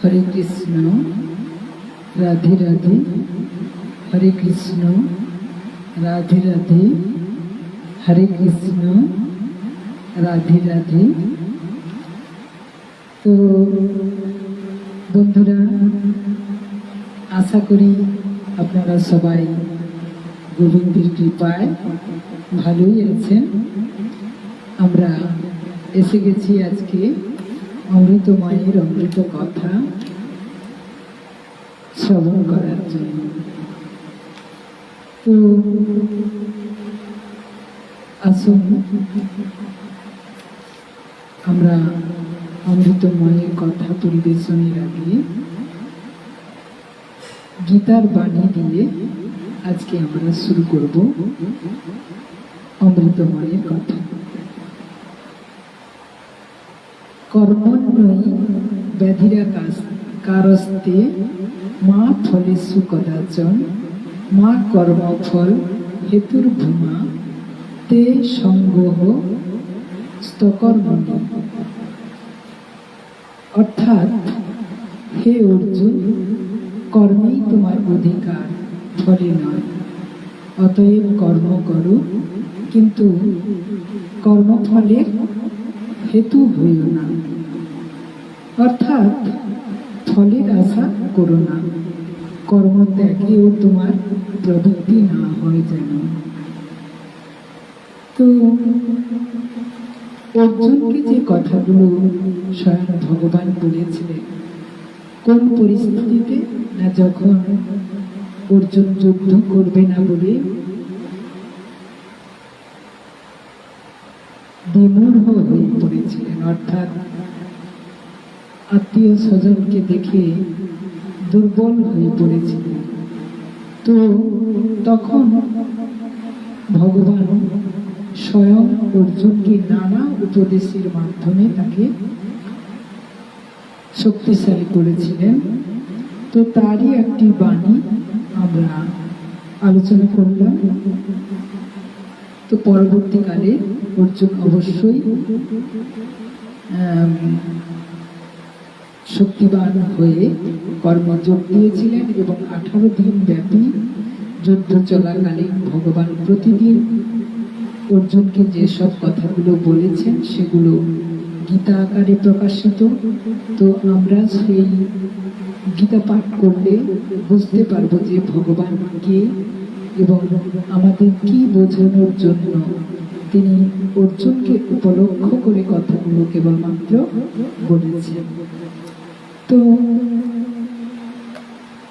হরে কৃষ্ণ, রাধে রাধে। হরে কৃষ্ণ, রাধে রাধে। হরে কৃষ্ণ, রাধে রাধে। তো বন্ধুরা, আশা করি আপনারা সবাই গোবিন্দের কৃপায় ভালোই আছেন। আমরা এসে গেছি আজকে অমৃত মায়ের অমৃত কথা শ্রবণ করার জন্য। তো আসুন আমরা অমৃত মায়ের কথা পরিবেশনের আগে গীতার বাণী দিয়ে আজকে আমরা শুরু করব অমৃত মায়ের কথা। কর্মণ্যই ব্যাধিরা কারস্তে মা ফলেষু কদাচন মা কর্মফল হেতুর্ভূমা তে সঙ্গহ স্তকর্মণি। অর্থাৎ, হে অর্জুন, কর্মেই তোমার অধিকার, ফলে নয়। অতএব কর্ম করো, কিন্তু কর্মফলের হেতু হইও না। অর্থাৎ ফলের আশা করো না, কর্মত্যাগেও তোমার প্রবৃত্তি না হয় যেন। তো অর্জুনকে যে কথাগুলো স্বয়ং ভগবান বলেছিলেন, কোন পরিস্থিতিতে? না, যখন অর্জুন যুদ্ধ করবে না বলে বিমূঢ় হয়ে পড়েছিলেন, অর্থাৎ আত্মীয় স্বজনকে দেখে দুর্বল হয়ে পড়েছিলেন। তো তখন ভগবান স্বয়ং অর্জুনকে নানা উপদেশের মাধ্যমে তাকে শক্তিশালী করেছিলেন। তো তারই একটি বাণী আমরা আলোচনা করলাম। তো পরবর্তীকালে অর্জুন অবশ্যই শক্তিবান হয়ে কর্মযোগ দিয়েছিলেন এবং 18 দিন ব্যাপী যুদ্ধ চলাকালীন ভগবান প্রতিদিন অর্জুনকে যেসব কথাগুলো বলেছেন সেগুলো গীতা আকারে প্রকাশিত। তো আমরা সেই গীতা পাঠ করলে বুঝতে পারবো যে ভগবান কে এবং আমাদের কি বোঝানোর জন্য তিনি অর্জুনকে উপলক্ষ করে কথাগুলো কেবলমাত্র বলেছেন। তো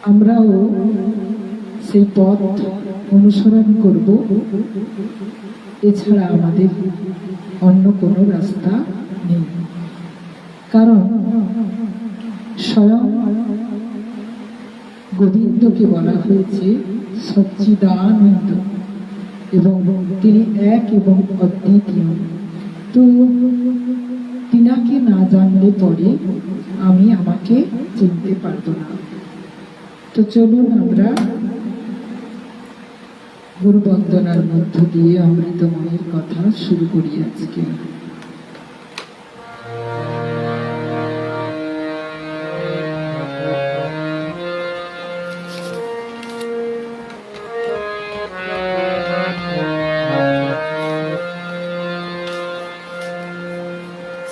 আমরাও সেই পথ অনুসরণ করব, এছাড়া আমাদের অন্য কোনো রাস্তা নেই। কারণ স্বয়ং গোবিন্দকে বলা হয়েছে সচ্চিদানন্দ এবং তিনি এক এবং অদ্বিতীয়। তো তিনাকে না জানলে পরে আমি আমাকে চিনতে পারবো না। তো চলুন আমরা গুরু বন্দনার মধ্য দিয়ে অমৃতময়ের কথা শুরু করি আজকে।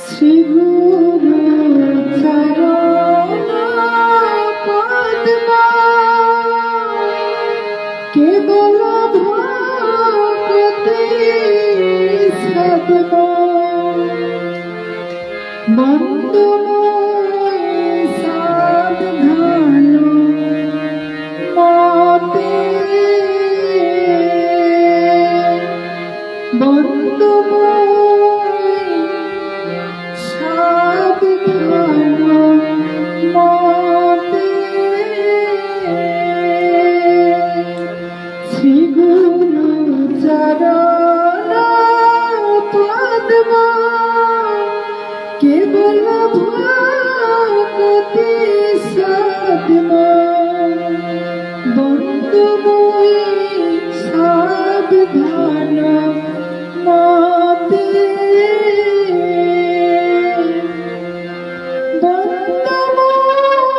শ্রী গুরু চরণ পদ্ম কেবল ভক্তি সদ্ম বন্দনায় সাবধান মতে বন্দনায় সাবধান মতে শ্রী গুরু চরণ পদ্ম কেবল ভক্তি সদ্ম বন্দনায় সাবধান মতে বন্দনায়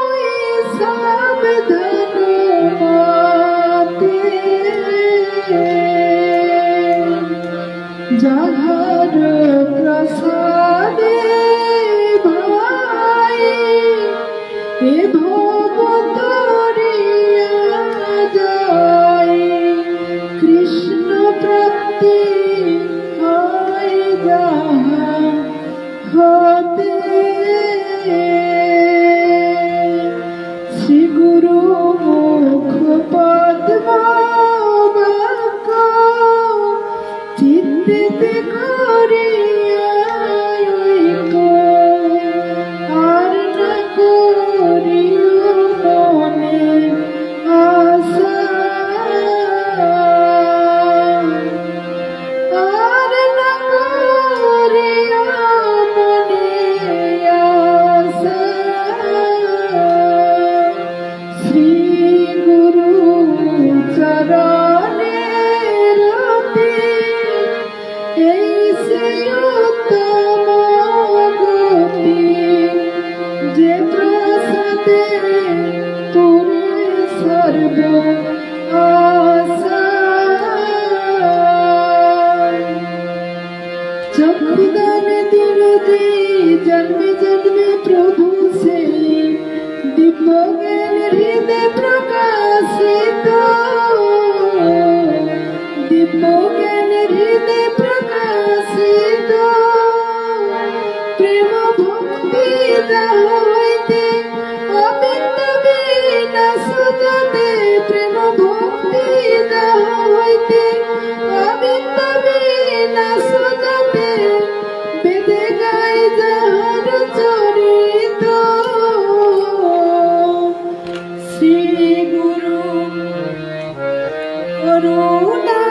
দিব্যজ্ঞান হৃদে প্রকাশিত, দিব্যজ্ঞান হৃদে প্রকাশিত, প্রেম ভক্তি হইতে অবিন্দ বিনাশ যাতে, প্রেম ভক্তি হইতে অবিন্দ বিনাশ যাতে, বেদে গাই যাহার চরিত, শ্রী গুরু করুণা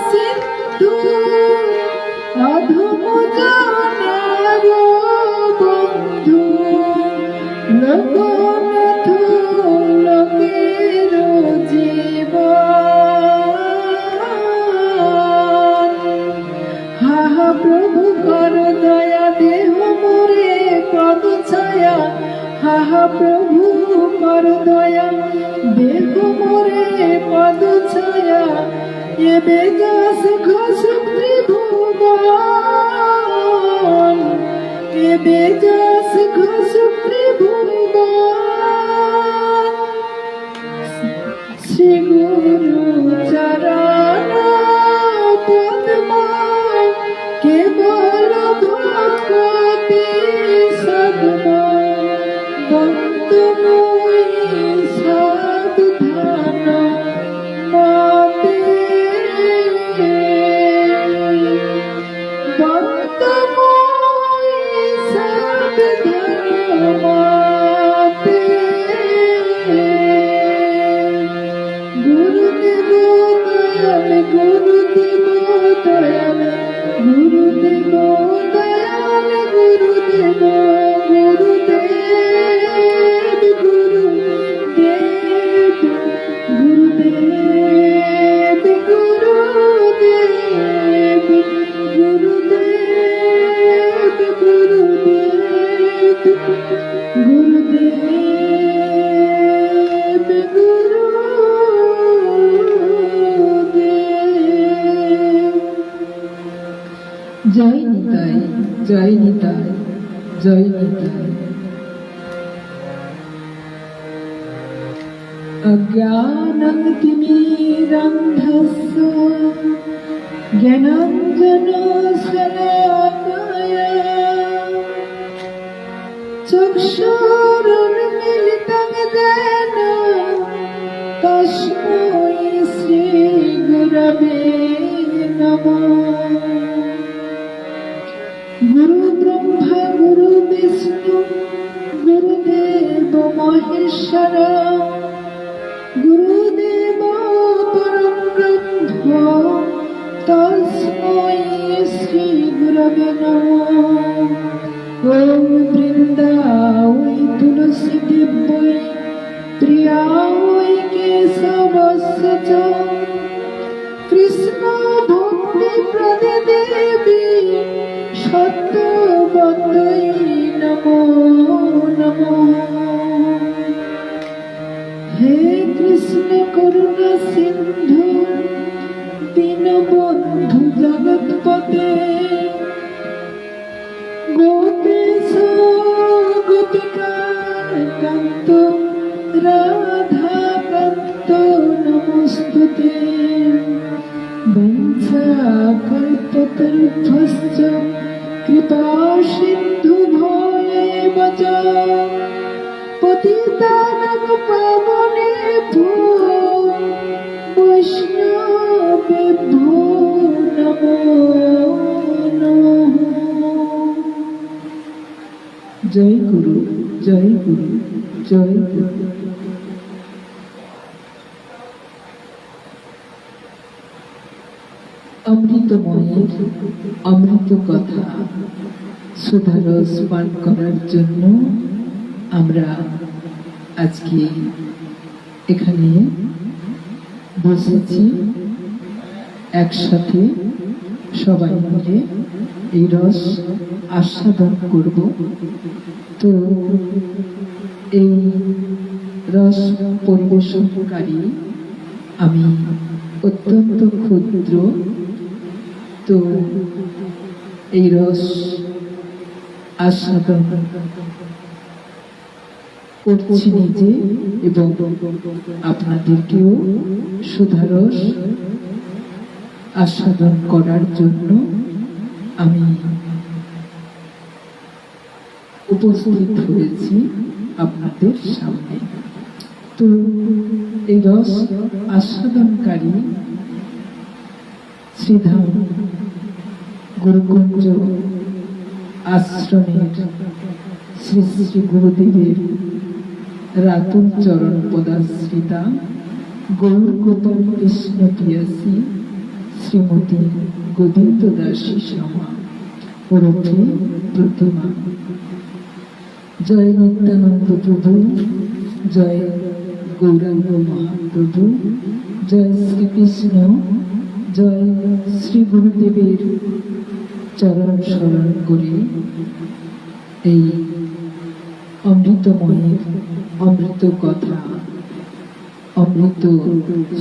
সিন্ধু অধম জনার বন্ধু, লোকনাথ লোকের জীবন। হা হা প্রভু কর দয়া দেহ মোরে পদ ছায়া, হা হা প্রভু কর দয়া দেহ মোরে পদ ছায়া, এবে যা সুখ সুখ ত্রিভুবন, এবে যা সুখ সুখ ত্রিভুবন। শ্রী গুরু চরণ পদ্ম কেবল ভক্তি সদ্ম, বন্দময়ী সাবধান মতে, বন্দময়ী সাবধান মতে। গুরুদেব দয়াল, গুরুদেব দয়াল, গুরুদেব দয়াল, গুরুদেব, গুরুদেব, গুরুদেব, গুরুদেব, গুরুদেব, গুরুদেব, গুরুদেব, গুরুদেব, গুরুদেব। জয় নিতাই, জয় নিতাই, জয় নিতাই। অজ্ঞানং তিমিরান্ধস্য জ্ঞানাঞ্জন শলাকায়া, চক্ষুरुन्मीलितं येन তস্मै শ্রী গুরবে নমঃ। গুরু ব্রহ্মা গুরু বিষ্ণু গুরুদেব মহেশ্বর, গুরুদেব পরম ব্রহ্ম তস্मै শ্রী গুরবে নমঃ। ওম বৃন্দাবৈ তুলসী দিব্যৈ প্রিয়ায় কেশবস্য চ, কৃষ্ণ ভক্তি প্রদে দেবী সত্যবতৈ নমো নমঃ। হে কৃষ্ণ করুণা সিন্ধু দীনবন্ধু জগৎপতে, গোপেশ গোপিকা কান্ত রাধাকান্ত নমস্তুতে। বংশাকল্পতরুভ্যশ্চ কৃপা সিন্ধুভ্যেব চ, পতিতানাং পাবনেভ্যো বৈষ্ণবেভ্যো নমো নমঃ। জয় গুরু, জয় গুরু, জয় গুরু। অমৃতময়ের অমৃত কথা সুধারস পান করার জন্য আমরা আজকে এখানে বসেছি, একসাথে সবাই মিলে এই রস আস্বাদন করব। তো এই রস পরিবেশনকারী আমি অত্যন্ত ক্ষুদ্র, তো এই রস আস্বাদন করছি নিজে এবং আপনাদেরকেও সুধারস আস্বাদন করার জন্য আমি উপস্থিত হয়েছি আপনাদের সামনে। তো এই রস আস্বাদনকারী শ্রীধাম গুরুকুঞ্জ আশ্রমের শ্রী শ্রী গুরুদেবের রাতুল চরণ পদাশ্রিতা গৌর গোপাল কৃষ্ণ পিয়াসী শ্রীমতী গোবিন্দ দাসী শ্যামা ওরফে প্রতিমা। জয় নিত্যানন্দ প্রভু, জয় গৌরাঙ্গ মহাপ্রভু, জয় শ্রীকৃষ্ণ, জয় শ্রী গুরুদেবের চরণ স্মরণ করে এই অমৃতময়ের অমৃত কথা, অমৃত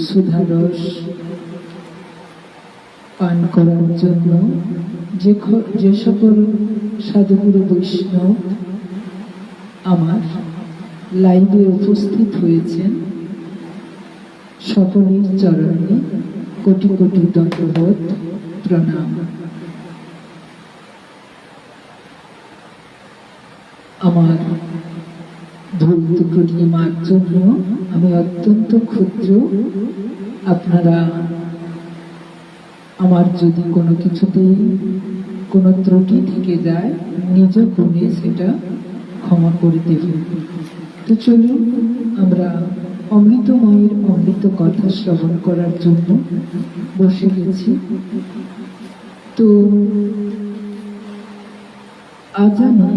সুধারস পান করার জন্য যে সকল সাধুগুরু বৈষ্ণব আমার লাইভে উপস্থিত হয়েছেন, সকলের চরণে কোটি কোটি দণ্ডবোধ প্রণাম। আমার ভুল ত্রুটি মার জন্য আমি অত্যন্ত ক্ষুদ্র। আপনারা আমার যদি কোনো কিছুতেই কোনো ত্রুটি থেকে যায়, নিজ গুণে সেটা ক্ষমা করে দেবেন। তো চলুন আমরা অমৃতময়ের অমৃত কথা শ্রবণ করার জন্য বসে গেছি। তো আজ আমি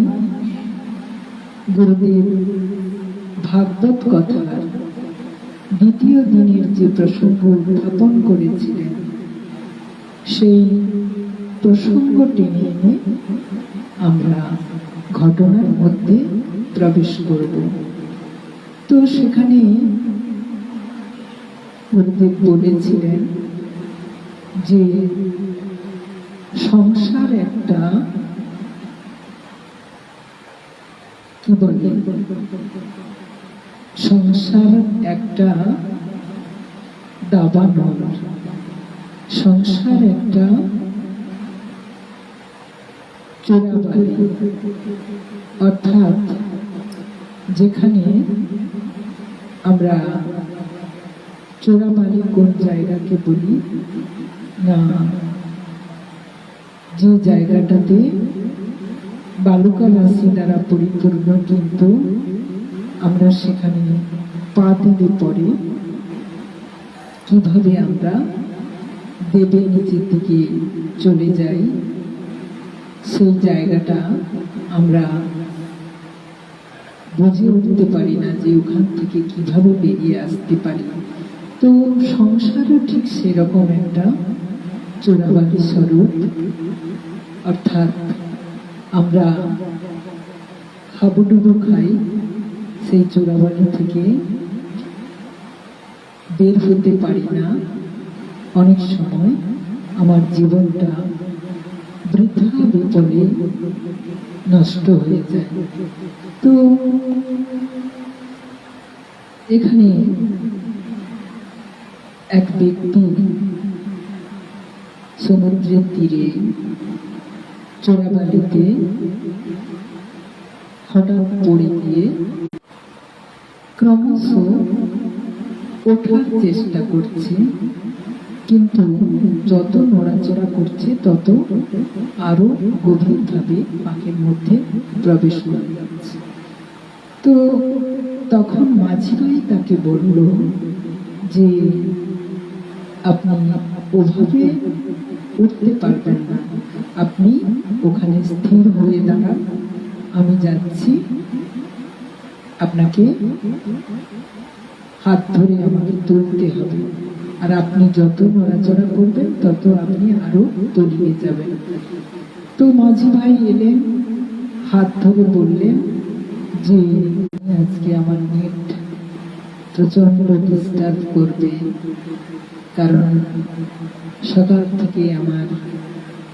গুরুদেব ভাগবত কথার দ্বিতীয় দিনের যে প্রসঙ্গ উত্থাপন করেছিলেন, সেই প্রসঙ্গ টেনে এনে আমরা ঘটনার মধ্যে প্রবেশ করব। তো সেখানে গুরুদেব বলেছিলেন যে সংসার একটা কি বলে, সংসার একটা দাবানল, সংসার একটা চোরাবালি, অর্থাৎ যেখানে আমরা চোরাবালি কোন জায়গাকে বলি না, যে জায়গাটাতে বালুকা রাশি দ্বারা পরিপূর্ণ, কিন্তু আমরা সেখানে পা দিলে পরে কিভাবে আমরা দেবের নিচের দিকে চলে যাই, সেই জায়গাটা আমরা বুঝে উঠতে পারি না যে ওখান থেকে কিভাবে বেরিয়ে আসতে পারি। তো সংসারও ঠিক সেরকম একটা চোরাবালি স্বরূপ, অর্থাৎ আমরা হাবুডুবু খাই, সেই চোরাবালি থেকে বের হতে পারি না। অনেক সময় আমার জীবনটা বৃথা বিপদে নষ্ট হয়ে যায়। তো এখানে এক ব্যক্তি সমুদ্রের তীরে চোরাবালিতে হঠাৎ পড়ে গিয়ে ক্রমশ ওঠার চেষ্টা করছে, কিন্তু যত নড়াচড়া করছে তত আরো গভীরভাবে পাকের মধ্যে প্রবেশ করে যাচ্ছে। তো তখন মাঝি ভাই তাকে বলল যে আপনি ওভাবে উঠতে পারবেন না, আপনি ওখানে স্থির হয়ে দাঁড়ান, আমি যাচ্ছি, আপনাকে হাত ধরে আমাকে তুলতে হবে, আর আপনি যত নড়াচড়া করবেন তত আপনি আরো তলিয়ে যাবেন। তো মাঝি ভাই এলেন, হাত ধরে বললেন যে আজকে আমার নেট প্রচন্ড ডিস্টার্ব করবে, কারণ সকাল থেকে আমার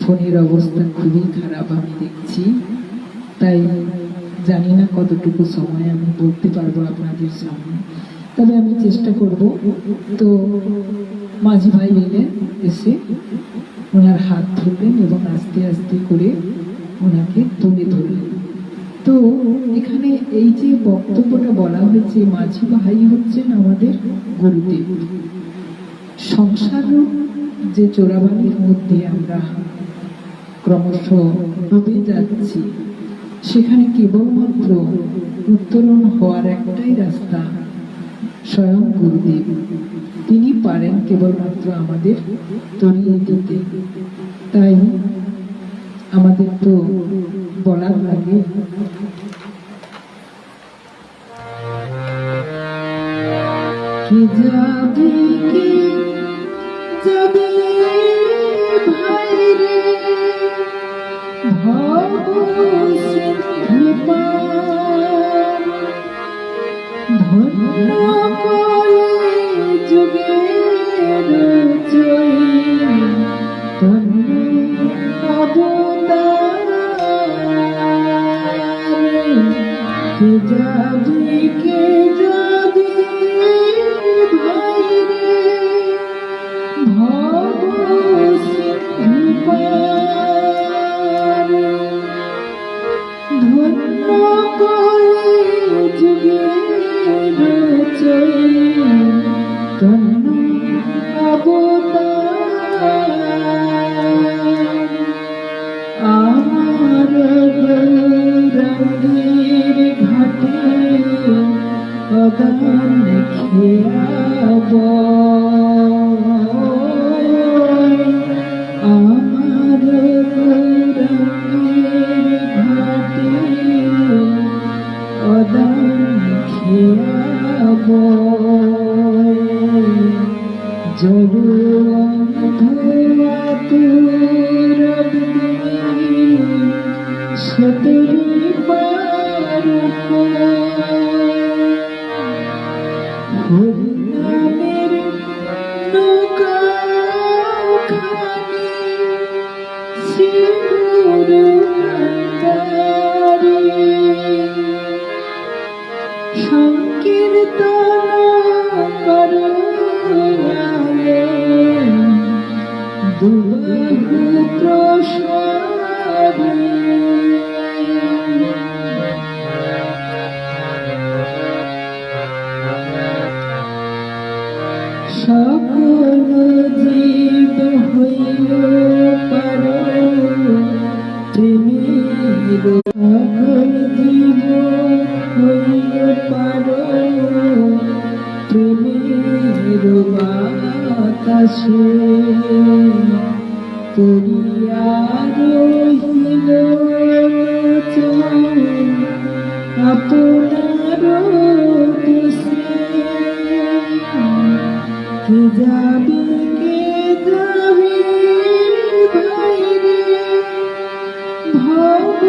ফোনের অবস্থা খুবই খারাপ আমি দেখছি, তাই জানি না কতটুকু সময় আমি বলতে পারবো আপনাদের সামনে, তবে আমি চেষ্টা করব। তো মাঝি ভাই এলেন, এসে ওনার হাত ধরলেন এবং আস্তে আস্তে করে ওনাকে তুলে ধরলেন। তো এখানে এই যে বক্তব্যটা বলা হয়েছে, মাঝি ভাই হচ্ছেন আমাদের গুরুদেব। সংসার যে চোরাবালির মধ্যে আমরা ক্রমশ ডুবে যাচ্ছি, সেখানে কেবলমাত্র উত্তরণ হওয়ার একটাই রাস্তা, স্বয়ং গুরুদেব। তিনি পারেন কেবলমাত্র আমাদের তরিয়ে দিতে। তাই আমাদের তো বলার লাগে, কে যাবে কে যাবে ভাই রে, ভব সিন্ধু পার, ধন্য করে যুগের জয়ী, ধন্য অবতার। কে যাবে কে যাবে ভাই রে, ভব সিন্ধু পার, ধন্য করে যুগের জয়ী, ধন্য অবতার। আমার গৌরাঙ্গের ঘাটে অদান খেয়াব, আমার গৌরাঙ্গের ঘাটে অদান খেয়াব, জব সতরি পার হরিনামের নৌকা খানি সিঁদুর কান্তারে, সংকীর্তন করো দুবাহু প্রসারে। সকল জীব হইল পার প্রেমের, সকল জীব হইল পার প্রেমের বাতাসে, করিয়া রহিল আপনার দেশে। কে যাবে কে যাবে ভাই রে, ভব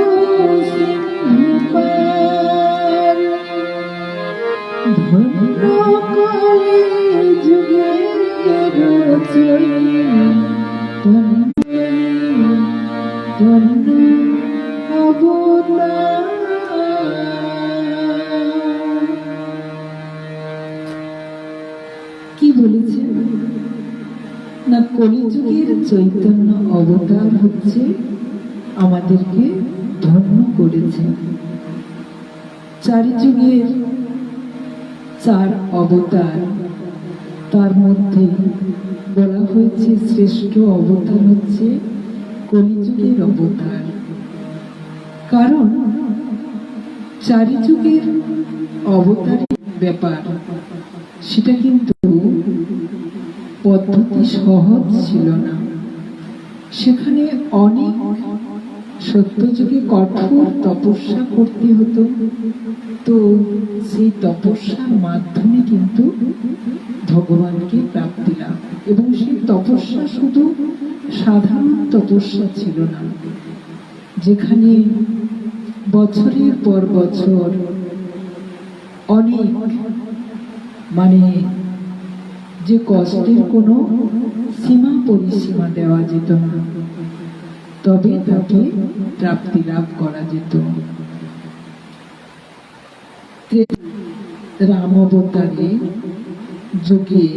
সিন্ধু পার, ধন্য করে যুগের জয়ী, ধন্য অবতার। কি বলেছেন না, কলিযুগের চৈতন্য অবতার হচ্ছে আমাদেরকে ধন্য করেছে। চারি যুগের চার অবতার, তার মধ্যে বলা হয়েছে শ্রেষ্ঠ অবতার হচ্ছে কলিযুগের অবতার। কারণ চারি যুগের অবতারের ব্যাপার, সেটা কিন্তু পদ্ধতি সহজ ছিল না। সেখানে অনেক সত্যযুগে কঠোর তপস্যা করতে হতো। তো সেই তপস্যার মাধ্যমে কিন্তু ভগবানকে প্রাপ্তি লাভ, এবং সেই তপস্যা শুধু সাধারণ তপস্যা ছিল না, যেখানে বছরের পর বছর অনেক যে কষ্টের কোনো সীমা পরিসীমা দেওয়া যেত না, তবে তাকে প্রাপ্তি লাভ করা যেত। রাম অবতারে যুগে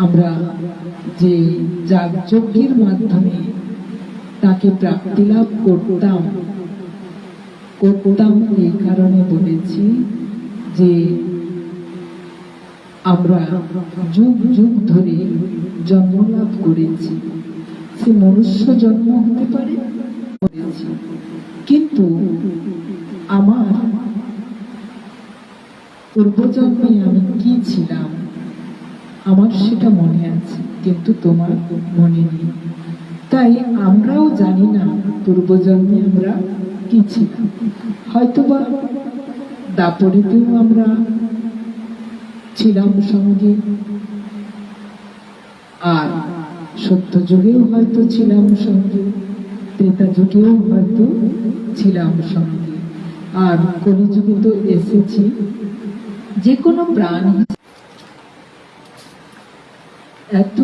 আমরা যে যাগযজ্ঞের মাধ্যমে তাকে প্রাপ্তি লাভ করতাম এই কারণে বলেছি যে আমরা যুগ যুগ ধরে জন্ম লাভ করেছি। সে মনুষ্য জন্ম হতে পারে, কিন্তু আমার পূর্বজন্মে আমি কি ছিলাম আমার সেটা মনে আছে, কিন্তু তোমার মনে নেই। তাই আমরাও জানি না পূর্বজন্মে আমরা কি ছিলাম। হয়তোবা দাপরিতেও আমরা ছিলাম সঙ্গে, আর সত্য যুগেও হয়তো ছিলাম সঙ্গে, ত্রেতা যুগেও হয়তো ছিলাম সঙ্গে, আর কলিযুগে তো এসেছি। যে কোনো প্রাণ এত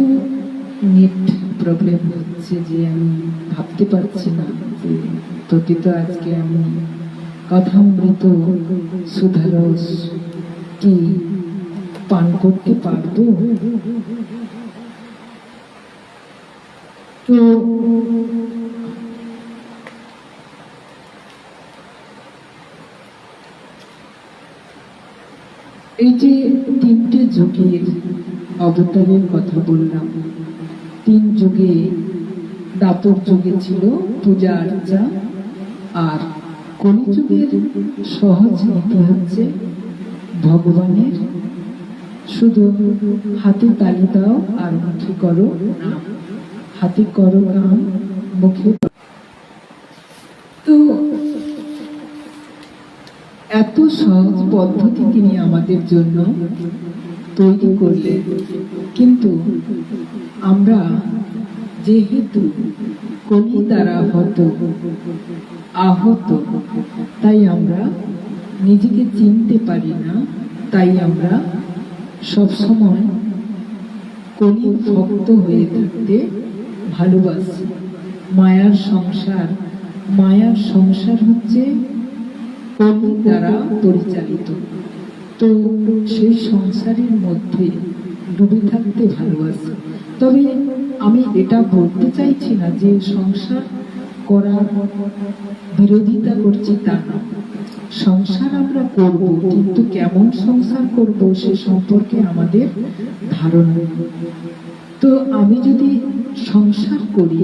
নেট প্রবলেম হচ্ছে যে আমি ভাবতে পারছি না যে প্রকৃত আজকে আমি কথামৃত সুধারস কি পান করতে পারবো। তো এই যে তিনটে যুগের অবতারের কথা বললাম, তিন যুগে দাপর যুগে ছিল পূজা আর্চা, আর কলিযুগের সহজ নীতি হচ্ছে ভগবানের শুধু হাতে তালি দাও আর মুখে করো নাম, হাতে করো নাম, মুখে। তো এত সহজ পদ্ধতি তিনি আমাদের জন্য তৈরি করলেন, কিন্তু আমরা যেহেতু কলি দ্বারা আহত, তাই আমরা নিজেকে চিনতে পারি না। তাই আমরা সবসময় কলির ভক্ত হয়ে থাকতে ভালোবাসি। মায়ার সংসার হচ্ছে কলি দ্বারা পরিচালিত। তো সেই সংসারের মধ্যে ডুবে থাকতে ভালোবাসি। তবে আমি এটা বলতে চাইছি না যে সংসার করার বিরোধিতা করছি, তা না। সংসার আমরা করব, কিন্তু কেমন সংসার করব সে সম্পর্কে আমাদের ধারণা নেই। তো আমি যদি সংসার করি,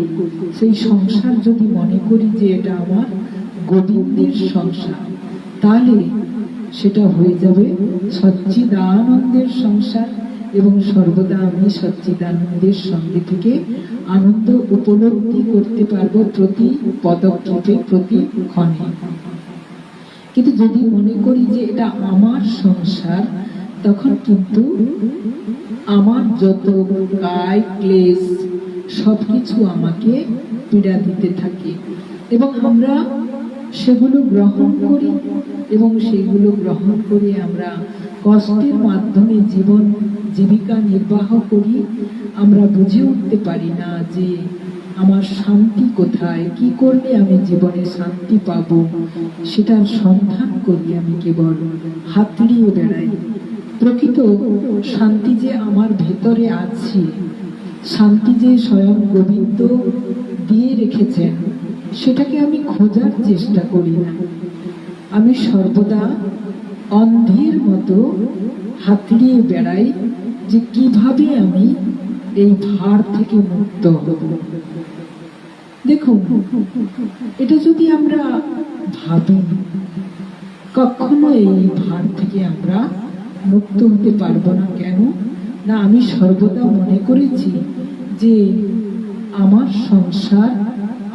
সেই সংসার যদি মনে করি যে এটা আমার গোবিন্দের সংসার, তাহলে সেটা হয়ে যাবে সচ্চিদানন্দের সংসার, এবং সর্বদা আমি সচ্চিদানন্দের সঙ্গে থেকে আনন্দ উপলব্ধি করতে পারবো প্রতি পদক্ষেপে, প্রতি ক্ষণে। কিন্তু যদি মনে করি যে এটা আমার সংসার, তখন কিন্তু আমার যত কায় ক্লেশ সবকিছু আমাকে পীড়া দিতে থাকে, এবং আমরা সেগুলো গ্রহণ করি, এবং সেগুলো গ্রহণ করে আমরা কষ্টের মাধ্যমে জীবিকা নির্বাহ করি। আমরা বুঝে উঠতে পারি না যে আমার শান্তি কোথায়, কি করলে আমি জীবনে শান্তি পাবো, সেটার সন্ধান করি। আমি কেবল হাতড়িয়ে বেড়াই। প্রকৃত শান্তি যে আমার ভেতরে আছে, শান্তি যে স্বয়ং গোবিন্দ দিয়ে রেখেছেন, সেটাকে আমি খোঁজার চেষ্টা করি না। আমি সর্বদা অন্ধের মতো হাতড়িয়ে বেড়াই যে কিভাবে আমি এই ভার থেকে মুক্ত হব। দেখুন, এটা যদি আমরা ভাবি, কখনো এই ভার থেকে আমরা মুক্ত হতে পারবো না। কেন না? আমি সর্বদা মনে করেছি যে আমার সংসার,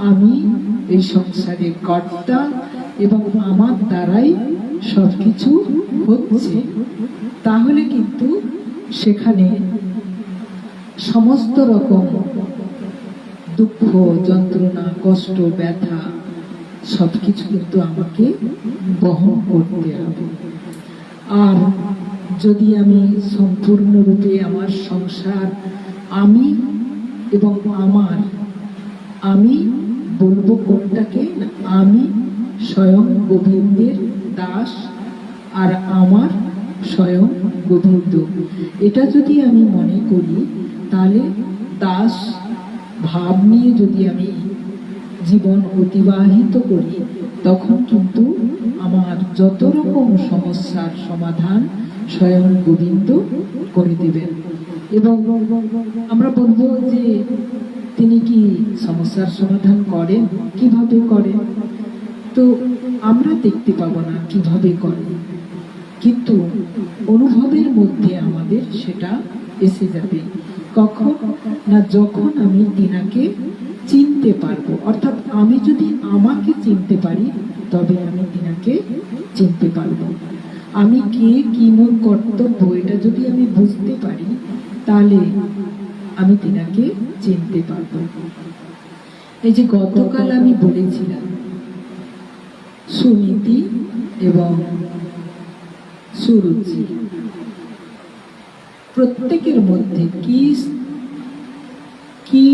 আমি এই সংসারের কর্তা, এবং আমার দ্বারাই সবকিছু হচ্ছে। তাহলে কিন্তু সেখানে সমস্ত রকম দুঃখ, যন্ত্রণা, কষ্ট, ব্যথা সবকিছু কিন্তু আমাকে বহন করতে হবে। আর যদি আমি সম্পূর্ণরূপে আমার সংসার, আমি এবং আমি বলবো কোনটাকে? আমি স্বয়ং গোবিন্দের দাস, আর আমার স্বয়ং গোবিন্দ। এটা যদি আমি মনে করি, তাহলে দাস ভাব নিয়ে যদি আমি জীবন অতিবাহিত করি, তখন কিন্তু আমার যত রকম সমস্যার সমাধান স্বয়ং গোবিন্দ করে দেবেন। এবং আমরা বলবো যে তিনি কি সমস্যার সমাধান করেন, কিভাবে করেন? তো আমরা দেখতে পাবো না কিভাবে করেন, কিন্তু অনুভবের মধ্যে আমাদের সেটা এসে যাবে। কখন না, যখন আমি তিনাকে চিনতে পারবো। অর্থাৎ আমি যদি আমাকে চিনতে পারি, তবে আমি তিনাকে চিনতে পারবো। আমি কে, কি মোর কর্তব্য, এটা যদি আমি বুঝতে পারি, তাহলে আমি তিনাকে চিনতে পারবো। এই যে গতকাল আমি বলেছিলাম, সুনীতি এবং সুরুচি, প্রত্যেকের মধ্যে কি কি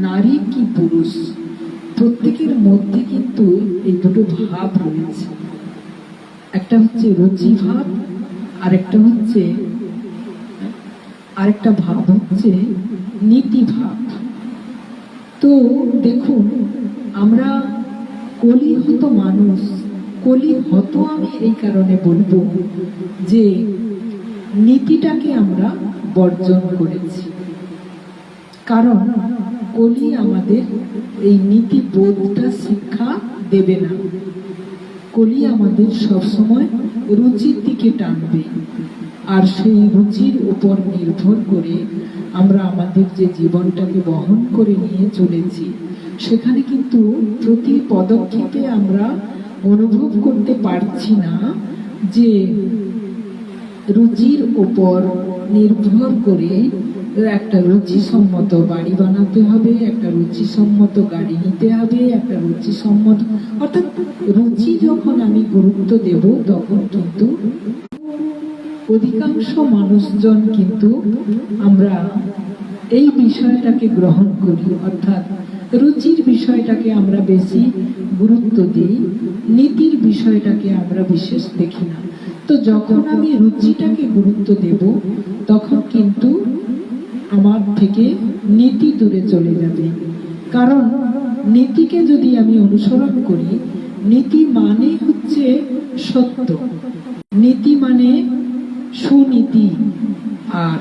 নারী কি পুরুষ, প্রত্যেকের মধ্যে কিন্তু এই দুটো ভাব রয়েছে। একটা হচ্ছে রুচি ভাব, আরেকটা ভাব হচ্ছে নীতি ভাব। তো দেখুন, আমরা কলিহত মানুষ, কলিহত আমি এই কারণে বলবো যে নীতিটাকে আমরা বর্জন করেছি। কারণ কলি আমাদের এই নীতি বোধটা শিক্ষা দেবে না। কলি আমাদের সবসময় রুচির দিকে টানবে, আর সেই রুচির উপর নির্ভর করে আমরা আমাদের যে জীবনটাকে বহন করে নিয়ে চলেছি, সেখানে কিন্তু প্রতি পদক্ষেপে আমরা অনুভব করতে পারছি না যে রুচির উপর নির্ভর করে একটা রুচিসম্মত বাড়ি বানাতে হবে, একটা রুচিসম্মত গাড়ি নিতে হবে, একটা রুচিসম্মত, অর্থাৎ রুচি যখন আমি গুরুত্ব দেব, তখন কিন্তু অধিকাংশ মানুষজন কিন্তু আমরা এই বিষয়টাকে গ্রহণ করি, অর্থাৎ রুচির বিষয়টাকে আমরা বেশি গুরুত্ব দিই, নীতির বিষয়টাকে আমরা বিশেষ দেখি না। তো যখন আমি রুচিটাকে গুরুত্ব দেব, তখন কিন্তু আমার থেকে নীতি দূরে চলে যাবে। কারণ নীতিকে যদি আমি অনুসরণ করি, নীতি মানে হচ্ছে সত্য, নীতি মানে সুনীতি, আর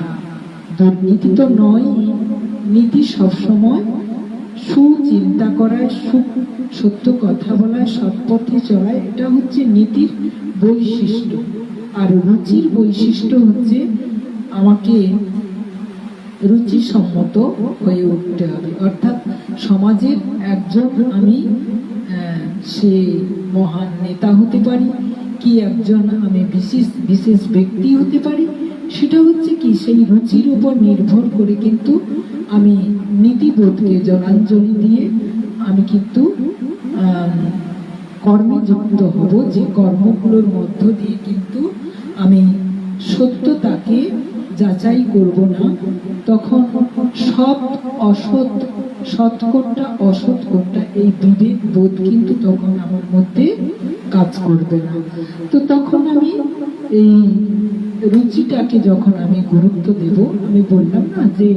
দুর্নীতি তো নয়। নীতি সবসময় সুচিন্তা করায়, সত্য কথা বলায়, সৎ পথে চলায়, এটা হচ্ছে নীতির বৈশিষ্ট্য। আর রুচির বৈশিষ্ট্য হচ্ছে আমাকে রুচিসম্মত হয়ে উঠতে হবে। অর্থাৎ সমাজের একজন আমি সে মহান নেতা হতে পারি, কি একজন আমি বিশেষ ব্যক্তি হতে পারি, সেটা হচ্ছে কি সেই রুচির উপর নির্ভর করে কিন্তু আমি নীতিবোধকে জলাঞ্জলি দিয়ে আমি কিন্তু কর্মে যুক্ত হব, যে কর্মগুলোর মধ্য দিয়ে কিন্তু আমি সত্যতাকে যাচাই করব না। তখন সৎ অসৎ, সৎ কোনটা অসৎ কোনটা, এই বিবেক বোধ কিন্তু তখন আমার মধ্যে কাজ করবে না। তো তখন আমি এই রুচিটাকে যখন আমি গুরুত্ব দেব, আমি বললাম না যে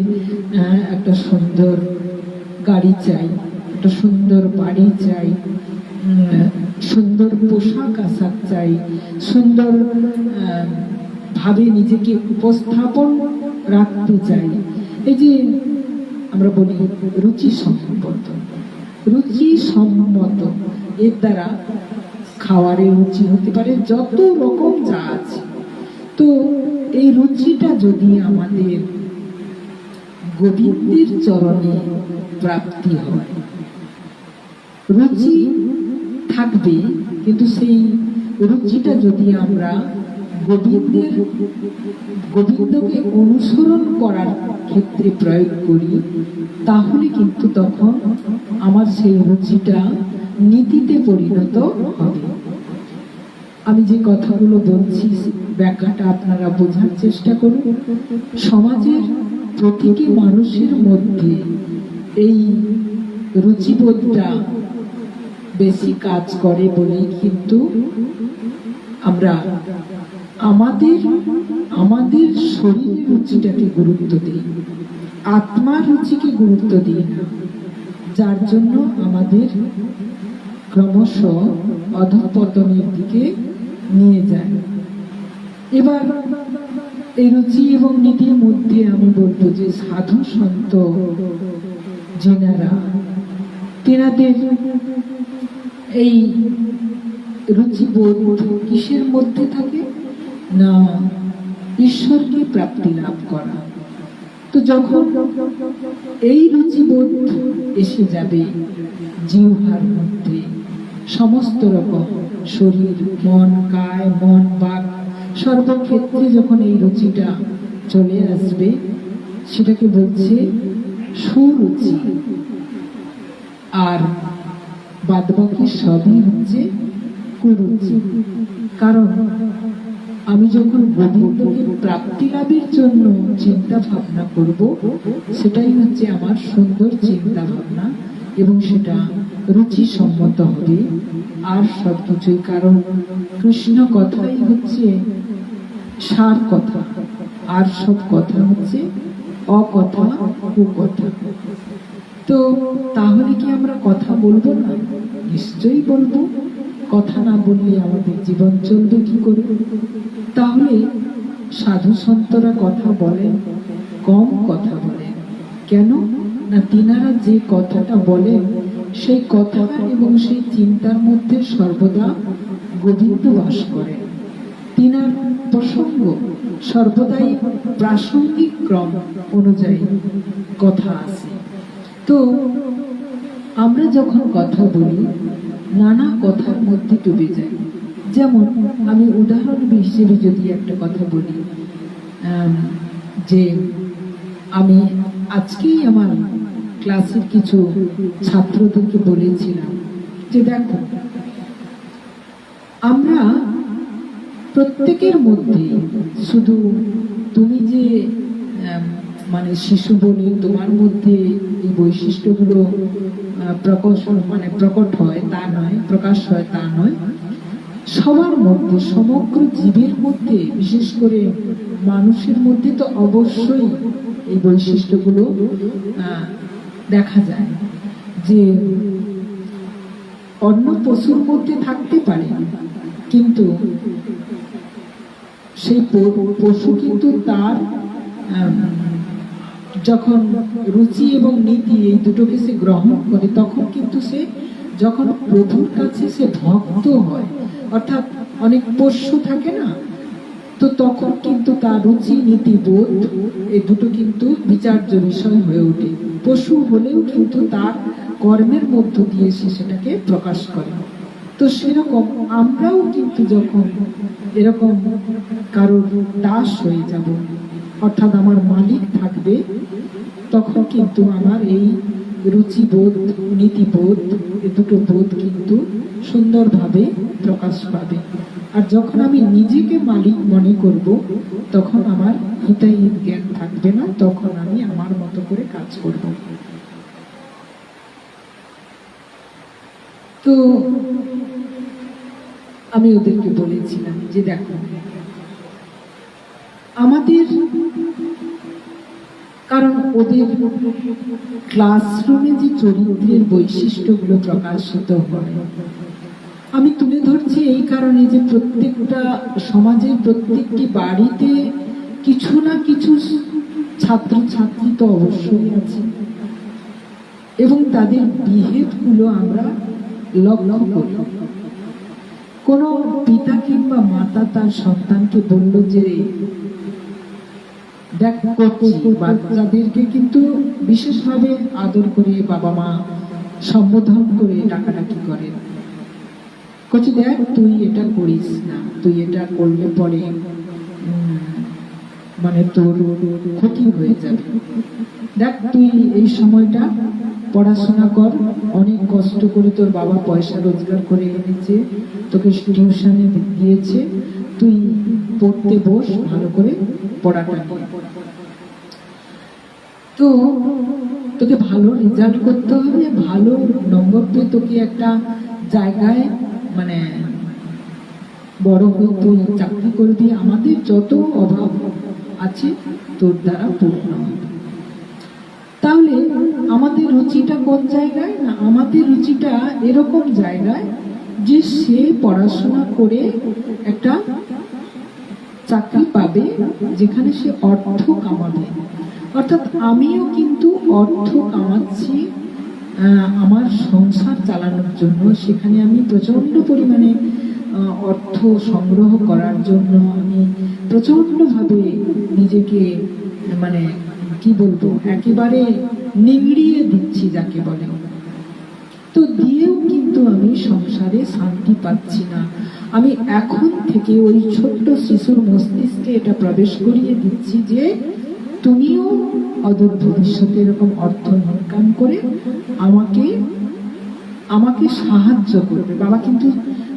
একটা সুন্দর গাড়ি চাই, একটা সুন্দর বাড়ি চাই, সুন্দর পোশাক আশাক চাই, সুন্দর ভাবে নিজেকে উপস্থাপন রাখতে চাই। এই যে আমরা বলি রুচি সম্মত, রুচি সম্মত, এর দ্বারা খাওয়ারের রুচি হতে পারে, যত রকম যা আছে। তো এই রুচিটা যদি আমাদের গোবিন্দের চরণে প্রাপ্তি হয়, রুচি থাকবে, কিন্তু সেই রুচিটা যদি আমরা গোবিন্দকে অনুসরণ করার ক্ষেত্রে প্রয়োগ করি, তাহলে কিন্তু তখন আমার সেই রুচিটা নীতিতে পরিণত হবে। আমি যে কথাগুলো বলছি, ব্যাখ্যাটা আপনারা বোঝার চেষ্টা করুন। সমাজের প্রতিটি মানুষের মধ্যে এই রুচিবোধটা বেশি কাজ করে বলেই কিন্তু আমরা আমাদের আমাদের শরীরের রুচিটাকে গুরুত্ব দিই, আত্মার রুচিকে গুরুত্ব দিই না, যার জন্য আমাদের ক্রমশ অধঃপতনের দিকে নিয়ে যায়। এবার এই রুচি এবং নীতির মধ্যে আমি বলবো যে সাধু সন্ত যেনারা তেনাদের এই রুচিবোধ কিসের মধ্যে থাকে না, ঈশ্বরকে প্রাপ্তি লাভ করা। তো যখন এই রুচিবোধ এসে যাবে জিহ্বার মধ্যে, সমস্ত রকম শরীর, মন, কায়, মন, বাক সর্বক্ষেত্রে যখন এই রুচিটা চলে আসবে, সেটাকে বলছে সুরুচি। আর বাদবাকি সবই হচ্ছে কুরুচি। কারণ আমি যখন গোবিন্দকে প্রাপ্তি লাভের জন্য চিন্তা ভাবনা করব, সেটাই হচ্ছে আমার সুন্দর চিন্তা ভাবনা এবং সেটা রুচি সম্মত হবে আর সবকিছুই। কারণ কৃষ্ণ কথাই হচ্ছে সার কথা, আর সব কথা হচ্ছে অকথা, কুকথা। তো তাহলে কি আমরা কথা বলবো না? নিশ্চয়ই বলবো। কথা না বললে আমাদের জীবন চলবে কি করে? তাহলে সাধু সন্তরা কথা বলেন, কম কথা বলেন। কেন না, তিনারা যে কথাটা বলেন সেই কথা এবং সেই চিন্তার মধ্যে সর্বদা গোবিন্দ বাস করেন। তিনার প্রসঙ্গ সর্বদাই প্রাসঙ্গিক ক্রম অনুযায়ী কথা আসে। তো আমরা যখন কথা বলি, নানা কথার মধ্যে ডুবে যাই। যেমন আমি উদাহরণ হিসেবে যদি একটা কথা বলি, যে আমি আজকেই আমার ক্লাসের কিছু ছাত্রদেরকে বলেছিলাম যে দেখো, আমরা প্রত্যেকের মধ্যে, শুধু তুমি যে মানে শিশু বলে তোমার মধ্যে এই বৈশিষ্ট্যগুলো প্রকট হয় তা নয়, প্রকাশ হয় তা নয়, সবার মধ্যে, সমগ্র জীবের মধ্যে, বিশেষ করে মানুষের মধ্যে তো অবশ্যই এই বৈশিষ্ট্যগুলো দেখা যায়। যে অন্য পশুর মধ্যে থাকতে পারে, কিন্তু সেই পশু কিন্তু তার যখন রুচি এবং নীতি এই দুটোকে সে গ্রহণ করে, তখন কিন্তু সে যখন প্রভুর কাছে সে ভক্ত হয়, অর্থাৎ অনেক পোষ্য থাকে না, তো তখন কিন্তু তার রুচি, নীতি, বোধ এই দুটো কিন্তু বিচার্য বিষয় হয়ে ওঠে। পশু হলেও কিন্তু তার কর্মের মধ্য দিয়ে সে সেটাকে প্রকাশ করে। তো সেরকম আমরাও কিন্তু যখন এরকম কারোর দাস হয়ে যাব, অর্থাৎ আমার মালিক থাকবে, তখন কিন্তু আমার এই রুচিবোধ, নীতিবোধ এই দুটো বোধ কিন্তু সুন্দরভাবে প্রকাশ পাবে। আর যখন আমি নিজেকে মালিক মনে করব, তখন আমার হিতাহিত জ্ঞান থাকবে না, তখন আমি আমার মতো করে কাজ করব। তো আমি ওদেরকে বলেছিলাম যে দেখো, আমাদের, কারণ ওদের ক্লাসরুমে যে চরিত্রের বৈশিষ্ট্যগুলো প্রকাশিত হয়, আমি তুলে ধরছি এই কারণে যে প্রত্যেকটা সমাজের প্রত্যেকটি বাড়িতে কিছু না কিছু ছাত্র ছাত্রী তো অবশ্যই আছে, এবং তাদের বিহেভগুলো আমরা লক্ষ্য করি। কোনো পিতা কিংবা মাতা তার সন্তানকে বলল যে দেখ করছি, বাচ্চাদেরকে কিন্তু বিশেষভাবে আদর করে বাবা মা সম্বোধন করে ডাকাডাকি করেন, বলছি দেখ তুই এটা করিস না, তুই এটা করলে পরে মানে তোর ক্ষতি হয়ে যাবে, দেখ তুই এই সময়টা পড়াশোনা কর, অনেক কষ্ট করে তোর বাবা পয়সা রোজগার করে এনেছে, তোকে টিউশনে দিয়েছে, তুই পড়তে বস, ভালো করে পড়াটা নিয়ে, তো তোকে ভালো রেজাল্ট করতে হবে, ভালো নম্বর পেয়ে তোকে একটা জায়গায় মানে বড় হয়ে তুই চাকরি করবি, আমাদের যত অভাব আছে তোর দ্বারা পূর্ণ হবে। তাহলে আমাদের রুচিটা কোন জায়গায়? না, আমাদের রুচিটা এরকম জায়গায় যে সে পড়াশোনা করে একটা চাকরি পাবে যেখানে সে অর্থ কামাবে। অর্থাৎ আমিও কিন্তু অর্থ কামাচ্ছি আমার সংসার চালানোর জন্য, সেখানে আমি প্রচন্ড পরিমাণে অর্থ সংগ্রহ করার জন্য আমি প্রচন্ডভাবে নিজেকে মানে কি বলবো একেবারে নিংড়িয়ে দিচ্ছি যাকে বলে। তো দিয়েও কিন্তু আমি সংসারে শান্তি পাচ্ছি না। আমি এখন থেকে ওই ছোট্ট শিশুর মস্তিষ্কে এটা প্রবেশ করিয়ে দিচ্ছি যে তুমিও অদূর ভবিষ্যতে এরকম অর্থ ইনকাম করে আমাকে আমাকে সাহায্য করবে। বাবা কিন্তু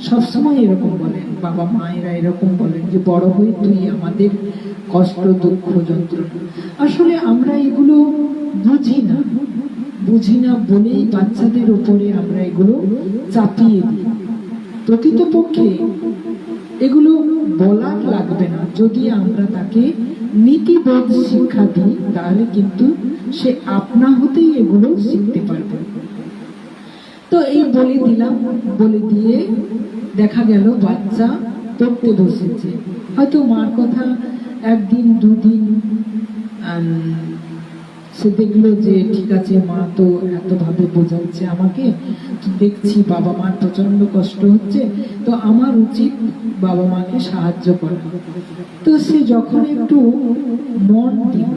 সবসময় এরকম বলেন, বাবা মায়েরা এরকম বলেন যে বড় হয়ে তুই আমাদের কষ্ট দুঃখ যন্ত্রণা। আসলে আমরা এগুলো বুঝি না বলেই বাচ্চাদের উপরে আমরা এগুলো চাপিয়ে দিই। প্রকৃতপক্ষে এগুলো বলার লাগবে না, যদি আমরা তাকে নীতিবোধ শিক্ষা দিই তাহলে কিন্তু সে আপনা হতেই এগুলো শিখতে পারবে। তো এই বলে দিলাম, বলে দিয়ে দেখা গেল বাচ্চা পড়তে বসেছে। হয়তো মার কথা একদিন দুদিন সে দেখলো যে ঠিক আছে মা তো এতভাবে বোঝাচ্ছে আমাকে, দেখছি বাবা মার প্রচন্ড কষ্ট হচ্ছে, তো আমার উচিত বাবা মাকে সাহায্য করা। তো সে যখন একটু মন দিল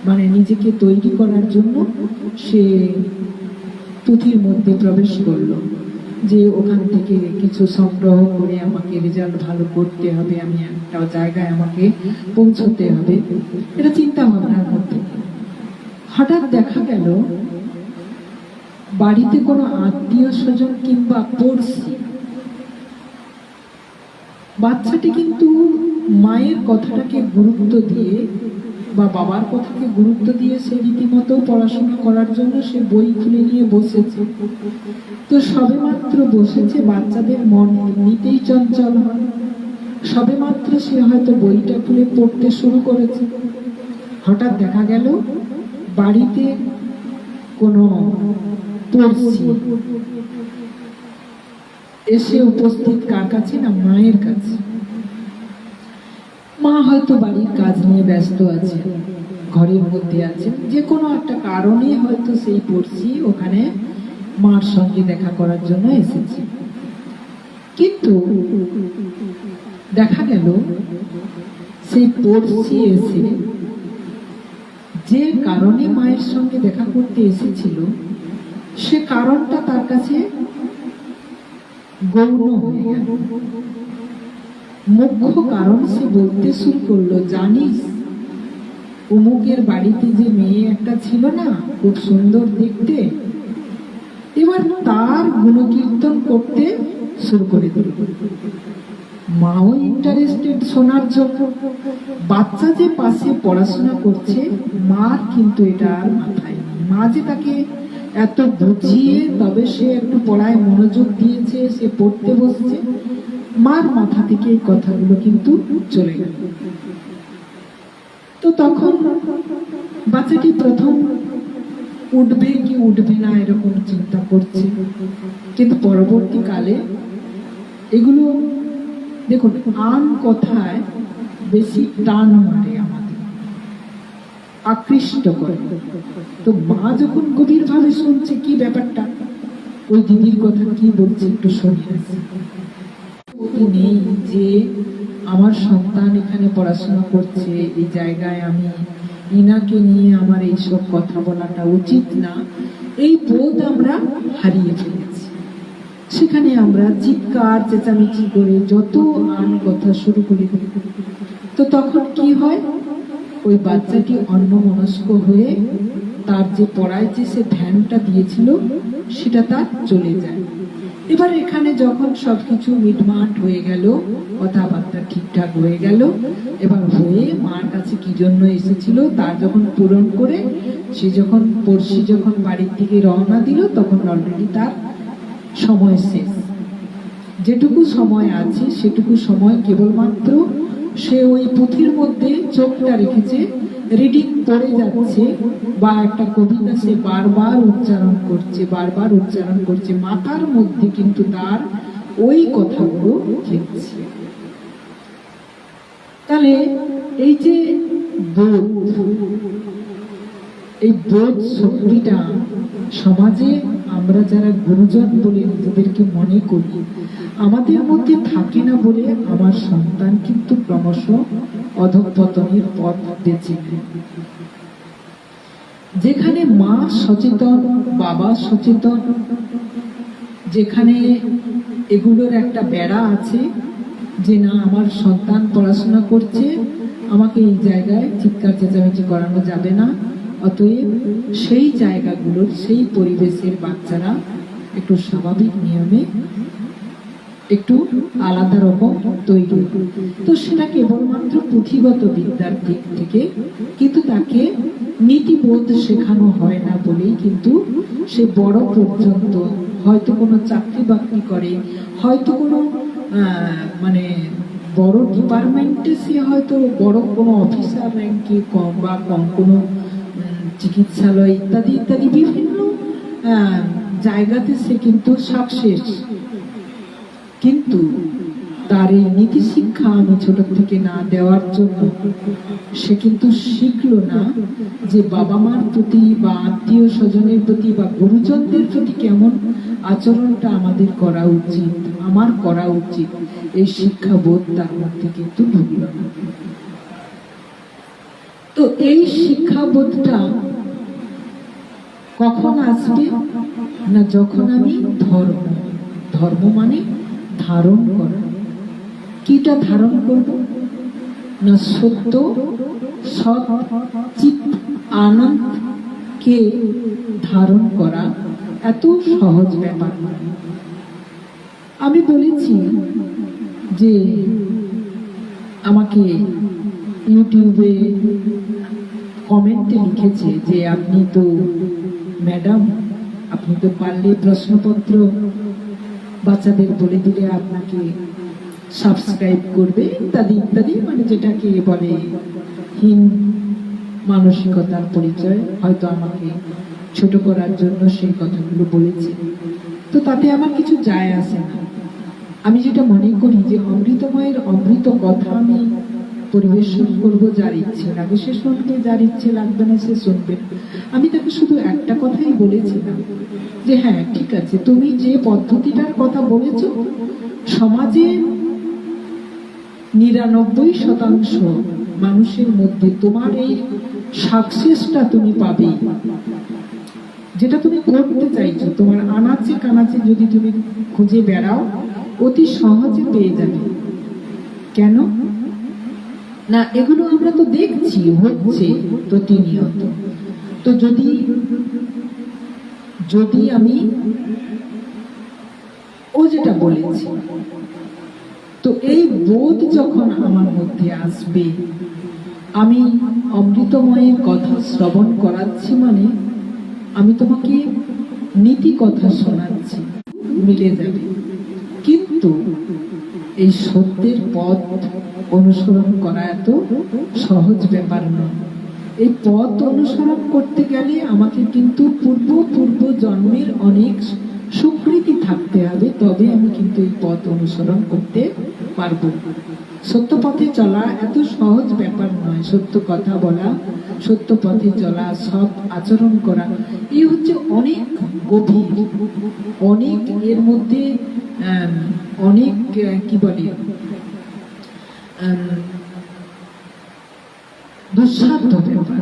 মানে নিজেকে তৈরি করার জন্য সে পুঁথির মধ্যে প্রবেশ করলো যে ওখান থেকে কিছু সংগ্রহ করে আমাকে রেজাল্ট ভালো করতে হবে, আমি একটা জায়গায় আমাকে পৌঁছতে হবে, এটা চিন্তা ভাবনার মধ্যে। হঠাৎ দেখা গেল বাড়িতে কোনো আত্মীয় স্বজন কিংবা পড়শি, বাচ্চাটি কিন্তু মায়ের কথাটাকে গুরুত্ব দিয়ে বা বাবার কথাকে গুরুত্ব দিয়ে সে রীতিমতো পড়াশোনা করার জন্য সে বই খুলে নিয়ে বসেছে। তো সবে মাত্র বসেছে, বাচ্চাদের মন এমনিতেই চঞ্চল হয়, সবে মাত্র সে হয়তো বইটা খুলে পড়তে শুরু করেছে। হঠাৎ দেখা গেল বাড়িতে কোনো পড়শি এসে উপস্থিত কার কাছে? না, মায়ের কাছে। মা হয়তো বাড়ির কাজ নিয়ে ব্যস্ত আছে, ঘরের মধ্যে আছে, যে কোনো একটা কারণে হয়তো সেই পড়শি ওখানে মার সঙ্গে দেখা করার জন্য এসেছে। কিন্তু দেখা গেল সেই পড়শি এসে যে কারণে মায়ের সঙ্গে দেখা করতে এসেছিল সে কারণটা তার কাছে গৌণ হয়ে গেল। মুখ্য কারণ সে বলতে শুরু করলো, জানিস অমুকের বাড়িতে যে মেয়ে একটা ছিল না, খুব সুন্দর দেখতে, এবার তার গুণকীর্তন করতে শুরু করে দিল। মাও ইন্টারেস্টেড শোনার জন্য। বাচ্চা যে পাশে পড়াশোনা করছে, মার কিন্তু এটা আর মাথায় নেই। মা যে তাকে এত বুঝিয়ে তবে সে একটু পড়ায় মনোযোগ দিয়েছে, সে পড়তে বসছে, মার মাথা থেকে এই কথাগুলো কিন্তু চলে গেল। তো তখন বাচ্চাটি প্রথম উঠবে কি উঠবে না এরকম চিন্তা করছে, কিন্তু পরবর্তীকালে এগুলো দেখুন আন কথায় বেশি টান মারে, আমাদের আকৃষ্ট করে। তো মা যখন গভীর ভাবে শুনছে কি ব্যাপারটা, ওই দিদির কথা কি বলছে একটু শুনে নেই যে আমার সন্তান এখানে পড়াশোনা করছে, এই জায়গায় আমি ইনাকে নিয়ে আমার এইসব কথা বলাটা উচিত না, এই বোধ আমরা হারিয়ে ফেলেছি। সেখানে আমরা চিৎকার চেঁচামেচি করে যত আন কথা শুরু করে দিই। তো তখন কি হয়, ওই বাচ্চাটি অন্যমনস্ক হয়ে তার যে পড়ায় যে সে ধ্যানটা দিয়েছিল সেটা তার চলে যায়। এবার এখানে যখন সবকিছু মিটমাট হয়ে গেল, কথাবার্তা ঠিকঠাক হয়ে গেল, এবার হয়ে মার কাছে কি জন্য এসেছিল তার যখন পূরণ করে সে যখন পড়শি যখন বাড়ির থেকে রওনা দিল, তখন অলরেডি তার সময় শেষ। যেটুকু সময় আছে সেটুকু সময় কেবলমাত্র সে ওই পুঁথির মধ্যে চোখটা রেখেছে, রিডিং পড়ে যাচ্ছে, বা একটা কবিতা সে বারবার উচ্চারণ করছে, মাথার মধ্যে কিন্তু তার ওই কথাগুলো খেলছে। তাহলে এই যে বোধ, এই বোধ শক্তিটা সমাজে আমরা যারা গুরুজন বলে নিজেদেরকে মনে করি, আমাদের মধ্যে থাকে না বলে আমার সন্তান কিন্তু ক্রমশ অধঃপতনের পথ বেছে নেয়। যেখানে মা সচেতন, বাবা সচেতন, যেখানে এগুলোর একটা বেড়া আছে যে না আমার সন্তান পড়াশোনা করছে, আমাকে এই জায়গায় চিৎকার চেঁচামেচি করানো যাবে না, অতএব সেই জায়গাগুলোর, সেই পরিবেশের বাচ্চারা একটু স্বাভাবিক নিয়মে একটু আলাদা রকম তৈরি, তো সেটা কেবলমাত্র পুঁথিগত বিদ্যার দিক থেকে, কিন্তু তাকে নীতিবোধ শেখানো হয় না বলেই কিন্তু সে বড় পর্যন্ত হয়তো কোনো চাকরি বাকরি করে, হয়তো কোনো মানে বড় ডিপার্টমেন্টে সে হয়তো বড় কোনো অফিসার র্যাঙ্কে বা কোনো চিকিৎসালয় ইত্যাদি ইত্যাদি বিভিন্ন জায়গাতে সে কিন্তু সাকসেস, কিন্তু তার এই নীতি শিক্ষা আমি ছোট থেকে না দেওয়ার জন্য সে কিন্তু শিখলো না যে বাবা মার প্রতি বা আত্মীয় স্বজনের প্রতি বা গুরুজনদের প্রতি কেমন আচরণটা আমাদের করা উচিত, আমার করা উচিত। এই শিক্ষাবোধ তার মধ্যে কিন্তু ঢুকল না। তো এই শিক্ষাবোধটা কখন আসবে না, যখন আমি ধর্ম মানে ধারণ করা। কিটা ধারণ করব না, সত্য, সৎ, চিত, আনন্দকে ধারণ করা এত সহজ ব্যাপার নয়। আমি বলেছি যে আমাকে ইউটিউবে কমেন্টে লিখেছে যে আপনি তো ম্যাডাম, আপনি তো পারলে প্রশ্নপত্র বাচ্চাদের বলে দিলে আপনাকে সাবস্ক্রাইব করবে ইত্যাদি ইত্যাদি, মানে যেটাকে বলে হীন মানসিকতার পরিচয়, হয়তো আমাকে ছোট করার জন্য সেই কথাগুলো বলেছে। তো তাতে আমার কিছু যায় আসে না। আমি যেটা মনে করি যে অমৃতময়ের অমৃত কথা আমি পরিবেশন করব, যার ইচ্ছে লাগে সে শুনবে, যার ইচ্ছে লাগবে না সে শুনবে। আমি তাকে শুধু একটা কথাই বলেছিলাম যে হ্যাঁ ঠিক আছে, তুমি যে পদ্ধতিটার কথা বলেছ, সমাজে 99% মানুষের মধ্যে তোমার এই সাকসেসটা তুমি পাবে, যেটা তুমি করতে চাইছো, তোমার আনাচে কানাচে যদি তুমি খুঁজে বেড়াও অতি সহজে পেয়ে যাবে। কেন না, এগুলো আমরা তো দেখছি হচ্ছে প্রতিনিয়ত। তো যদি আমি ও যেটা বলেছি, তো এই বোধ যখন আমার মধ্যে আসবে, আমি অমৃতময়ের কথা শ্রবণ করাচ্ছি মানে আমি তোমাকে নীতি কথা শোনাচ্ছি, মিলে যাবে। কিন্তু এই সত্যের পথ অনুসরণ করা এত সহজ ব্যাপার নয়। এই পথ অনুসরণ করতে গেলে আমাকে কিন্তু পূর্ব জন্মের অনেক স্বীকৃতি থাকতে হবে, তবে আমি কিন্তু এই পথ অনুসরণ করতে পারবো। সত্য পথে চলা এত সহজ ব্যাপার নয়। সত্য কথা বলা, সত্য পথে চলা, সৎ আচরণ করা, এই হচ্ছে অনেক গভীর, অনেক এর মধ্যে অনেক কি বলে দুঃসাধ্য ব্যাপার।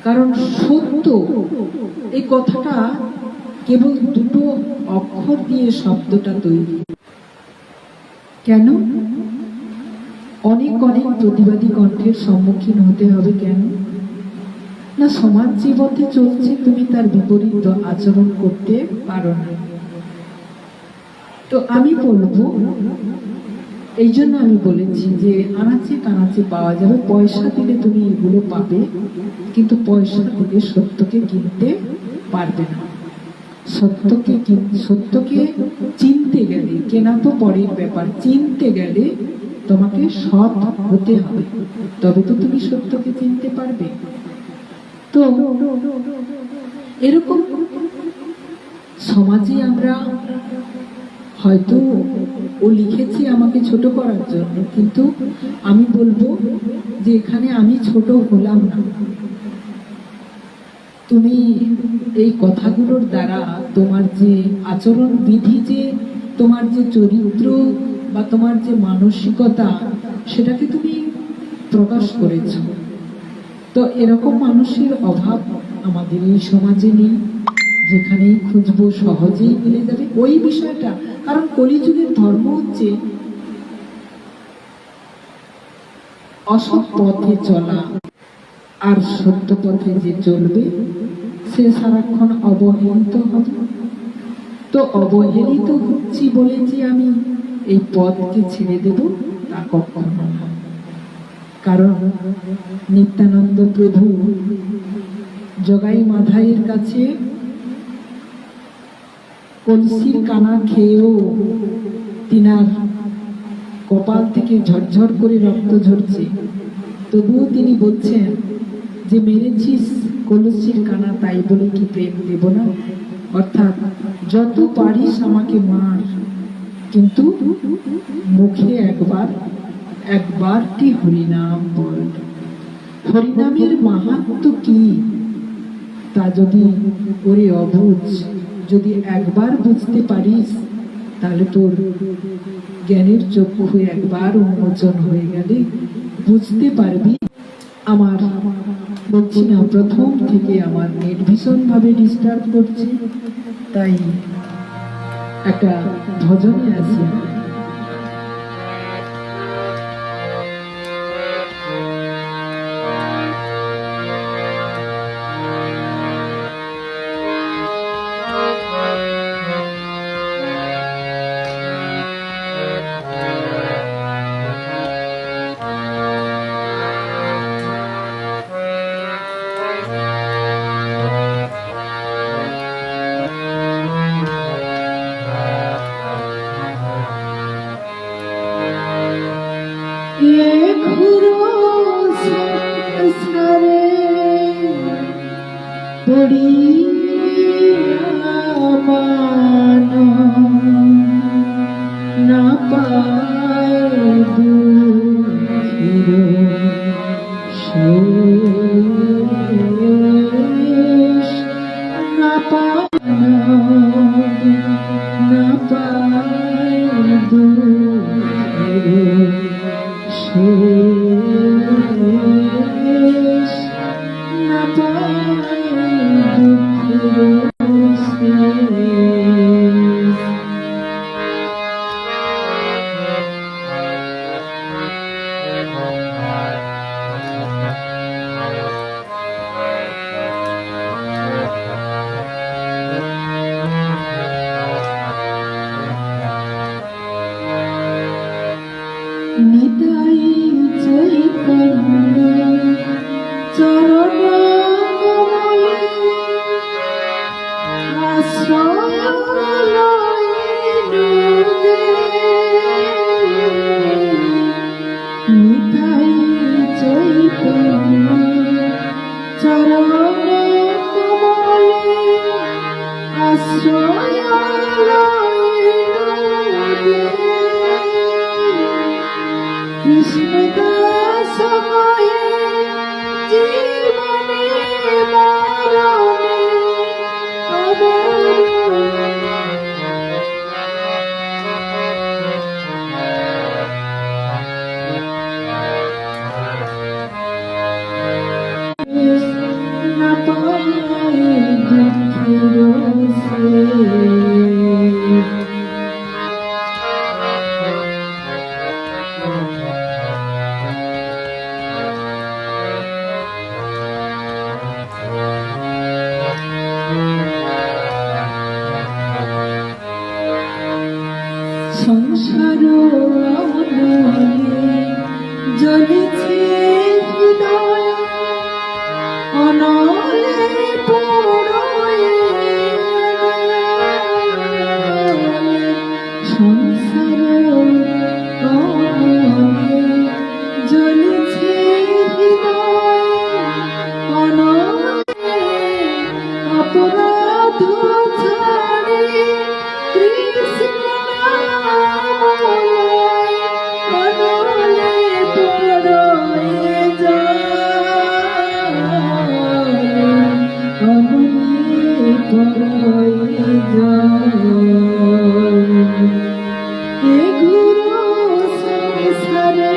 কারণ সত্য এই কথাটা কেবল দুটো অক্ষর দিয়ে শব্দটা তৈরি। কেন অনেক প্রতিবাদী কণ্ঠের সম্মুখীন হতে হবে? কেন না, সমাজ যে পথে চলছে তুমি তার বিপরীত আচরণ করতে পারো না। তো আমি বলবো, এই জন্য আমি বলেছি যে আনাচে কানাচে পাওয়া যাবে, পয়সা দিলে তুমি এগুলো পাবে, কিন্তু পয়সা দিলে সত্যকে কিনতে পারবে না। সত্যকে চিনতে গেলে, কেনা তো পরের ব্যাপার, চিনতে গেলে তোমাকে সৎ হতে হবে, তবে তো তুমি সত্যকে চিনতে পারবে। তো এরকম সমাজে আমরা হয়তো, ও লিখেছে আমাকে ছোট করার জন্য, কিন্তু আমি বলবো যে এখানে আমি ছোট হলাম না। তুমি এই কথাগুলোর দ্বারা তোমার যে আচরণ বিধি, যে তোমার যে চরিত্র বা তোমার যে মানসিকতা, সেটাকে তুমি প্রকাশ করেছ। তো এরকম মানুষের অভাব আমাদের এই সমাজে নেই, যেখানেই খুঁজবো সহজেই মিলে যাবে ওই বিষয়টা। কারণ কলিযুগের ধর্ম হচ্ছে অসৎ পথে চলা, আর সত্য পথে যে চলবে সে সারাক্ষণ অবহেলিত হবে। তো অবহেলিত হচ্ছি বলে যে আমি এই পথকে ছেড়ে দেব, তা কখনো না। কারণ নিত্যানন্দ প্রভু জগাই মাধাইয়ের কাছে কলসির কানা খেয়েও তিনার কপাল থেকে ঝরঝর করে রক্ত ঝরছে, তবুও তিনি বলছেন যে মেরেছিস কলসির কানা, তাই বলে কি প্রেম দেব না? অর্থাৎ যত পারিস আমাকে মার, কিন্তু মুখে একবারটি হরিনাম বল। হরিনামের মাহাত্ম্য কি তা যদি ওরে অবুঝ, যদি একবার বুঝতে পারিস, তাহলে তোর জ্ঞানের চক্ষু একবার উন্মোচন হয়ে গেলে বুঝতে পারবি। আমার বলছি না, প্রথম থেকে আমার নেট ভীষণ ভাবে ডিস্টার্ব করছে, তাই একটা ভজনে আছে। এ গুরু সংসারে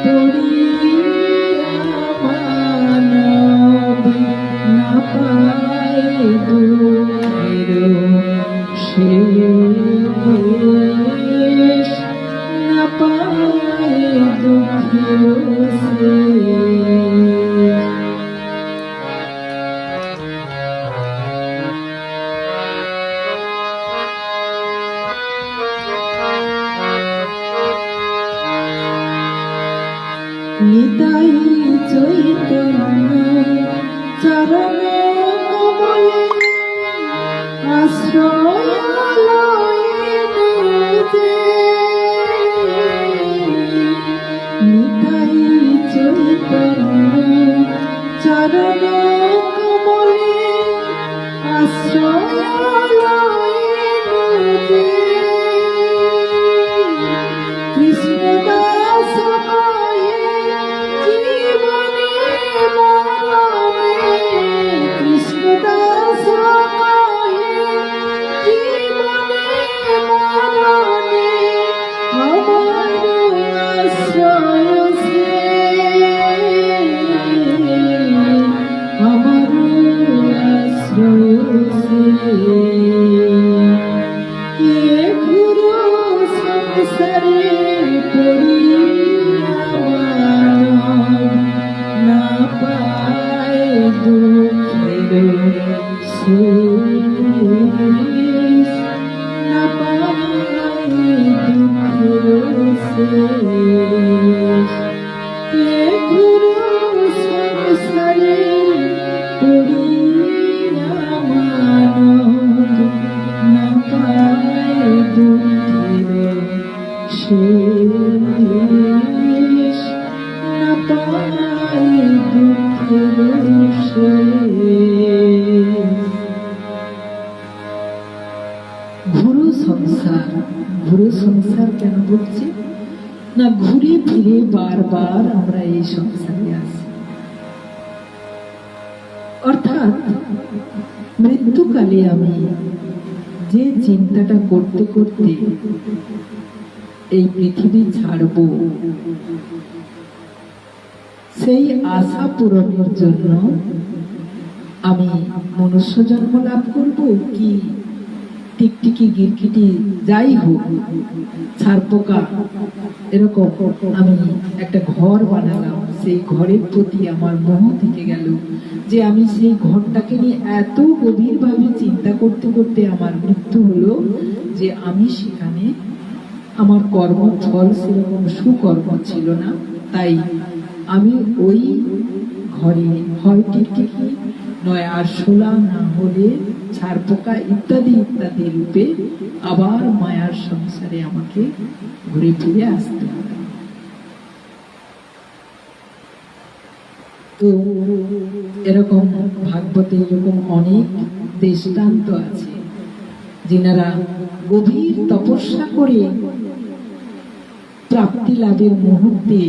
পড়িয়া মানব না পায় দুঃখের শেষ, না পায় দুঃখের শেষ। নিতাই চৈতন্য চরণ কমলে আশ্রয় লয়ে, নিতাই চৈতন্য চরণ কমলে আশ্রয় লয়ে, কৃষ্ণদাস ঘুরু সংসার, ঘুরু সংসার কেন বলছি না, ঘুরে ফিরে বারবার আমরা এই সংসারে আসি। অর্থাৎ মৃত্যুকালে আমি যে চিন্তাটা করতে করতে এই পৃথিবী ছাড়ব, সেই আশা পূরণের জন্য আমি মনুষ্য জন্ম লাভ করব, কি টিকটিকি গিরগিটি যাই হোক, ছারপোকা, এরকম আমি একটা ঘর বানালাম, সেই ঘরের প্রতি আমার মোহ থেকে গেল যে আমি সেই ঘরটাকে নিয়ে এত গভীরভাবে চিন্তা করতে করতে আমার মৃত্যু হলো যে আমি সেখানে আমার কর্মফল সেরকম সুকর্ম ছিল না, তাই আমি ওই ঘরে হয় টিকটিকি নয় আরশোলা, না হলে ছারপোকা ইত্যাদি ইত্যাদি রূপে আবার মায়ার সংসারে আমাকে ঘুরে ফিরে আসতে হবে। তো এরকম ভাগবতে এরকম অনেক দৃষ্টান্ত আছে, যিনারা গভীর তপস্যা করে প্রাপ্তি লাভের মুহূর্তে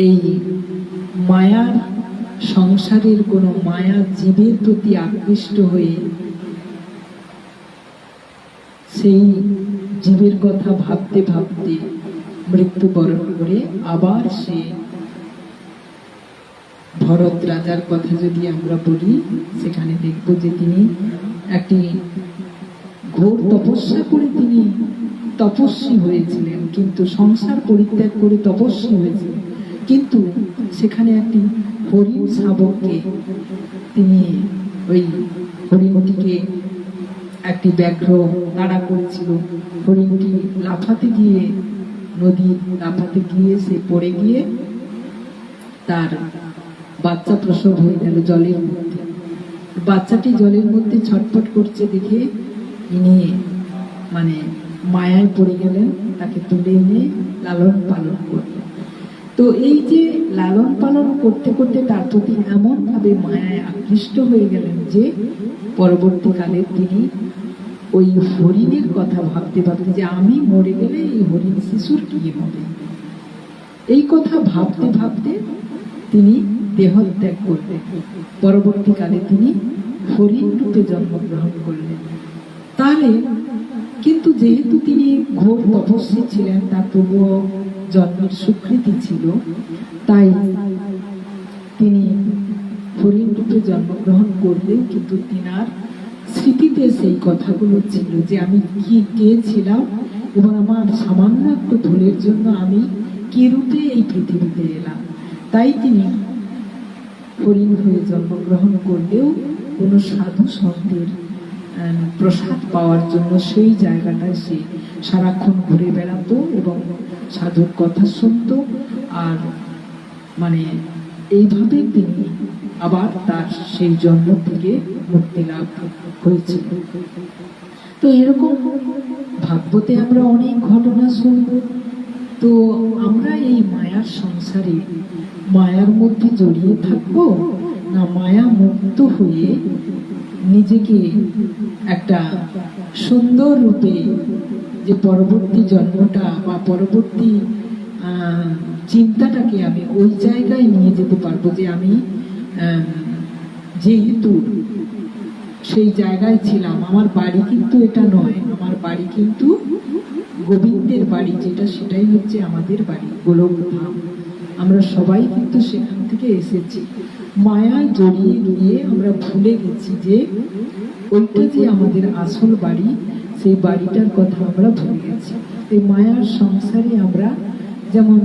এই মায়ার সংসারের কোন মায়া জীবের প্রতি আকৃষ্ট হয়ে সেই জীবের কথা ভাবতে ভাবতে মৃত্যুবরণ করে আবার সে ভরত রাজার কথা যদি আমরা বলি, সেখানে দেখব যে তিনি একটি ঘোর তপস্যা করে তিনি তপস্বী হয়েছিলেন, কিন্তু সংসার পরিত্যাগ করে তপস্বী হয়েছিলেন, কিন্তু সেখানে একটি হরিণ শাবককে তিনি ওই হরিণটিকে একটি ব্যাঘ্র তাড়া করেছিল, হরিণটি লাফাতে গিয়ে নদীর লাফাতে গিয়ে সে পড়ে গিয়ে তার বাচ্চা প্রসব হয়ে গেল জলের মধ্যে। বাচ্চাটি জলের মধ্যে ছটফট করছে দেখে ইনি মানে মায়ায় পড়ে গেলেন, তাকে তুলে এনে লালন পালন করলেন। তো এই যে লালন পালন করতে করতে তার প্রতি এমন ভাবে মায়ায় আকৃষ্ট হয়ে গেলেন যে পরবর্তীকালে তিনি ওই হরিণের কথা ভাবতে ভাবতে যে আমি মরে গেলে এই হরিণ শিশুর কি হবে, এই কথা ভাবতে ভাবতে তিনি দেহত্যাগ করলেন। পরবর্তীকালে তিনি হরিণ রূপে জন্মগ্রহণ করলেন। তাহলে কিন্তু যেহেতু তিনি ঘোর তপস্বী ছিলেন, তার পূর্ব জন্মের স্বীকৃতি ছিল, তাই তিনি হরিণ রূপে জন্মগ্রহণ করলেন। কিন্তু তিনার স্মৃতিতে সেই কথাগুলো ছিল যে আমি কে ছিলাম এবং আমার সামান্য একটু ভুলের জন্য আমি কি রূপে এই পৃথিবীতে এলাম। তাই তিনি হরিণ হয়ে জন্মগ্রহণ করলেও কোনো সাধু সন্তের প্রসাদ পাওয়ার জন্য সেই জায়গাটায় সে সারাক্ষণ ঘুরে বেড়াতো এবং সাধুর কথা শুনতো। আর মানে এইভাবে তিনি আবার তার সেই জন্ম থেকে মুক্তি লাভ হয়েছিল। তো এরকম ভাগবতে আমরা অনেক ঘটনা শুনব। তো আমরা এই মায়ার সংসারে মায়ার মধ্যে জড়িয়ে থাকবো, না মায়া মুক্ত হয়ে নিজেকে একটা সুন্দর রূপে যে পরবর্তী জন্মটা বা পরবর্তী চিন্তাটাকে আমি ওই জায়গায় নিয়ে যেতে পারবো যে আমি যেহেতু সেই জায়গায় ছিলাম, আমার বাড়ি কিন্তু এটা নয়, আমার বাড়ি কিন্তু গোবিন্দের বাড়ি, যেটা সেটাই হচ্ছে আমাদের বাড়ি গোলকধাম। আমরা সবাই কিন্তু সেখান থেকে এসেছি। মায়ায় জড়িয়ে গিয়ে আমরা ভুলে গেছি যে ওইটা যে আমাদের আসল বাড়ি, সেই বাড়িটার কথা আমরা ভুলে গেছি। এই মায়ার সংসারে আমরা যেমন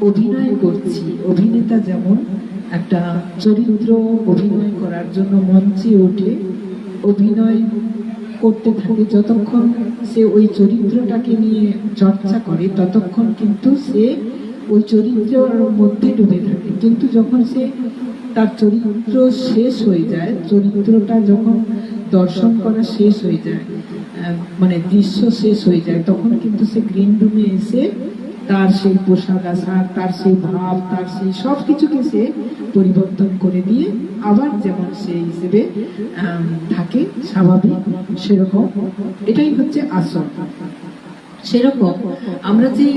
অভিনয় করছি, অভিনেতা যেমন একটা চরিত্র অভিনয় করার জন্য মঞ্চে ওঠে, অভিনয় করতে থাকে, যতক্ষণ সে ওই চরিত্রটাকে নিয়ে চর্চা করে ততক্ষণ কিন্তু সে ওই চরিত্রের মধ্যে ডুবে থাকে। কিন্তু যখন সে তার চরিত্র শেষ হয়ে যায়, চরিত্রটা যখন দর্শন করা শেষ হয়ে যায়, মানে দৃশ্য শেষ হয়ে যায়, তখন কিন্তু সে গ্রিন রুমে এসে তার সেই পোশাক আশাক, তার সেই ভাব, তার সেই সব কিছুকে সে পরিবর্তন করে দিয়ে আবার যেমন সেই হিসেবে থাকে স্বাভাবিক, সেরকম এটাই হচ্ছে আসল। সেরকম আমরা যে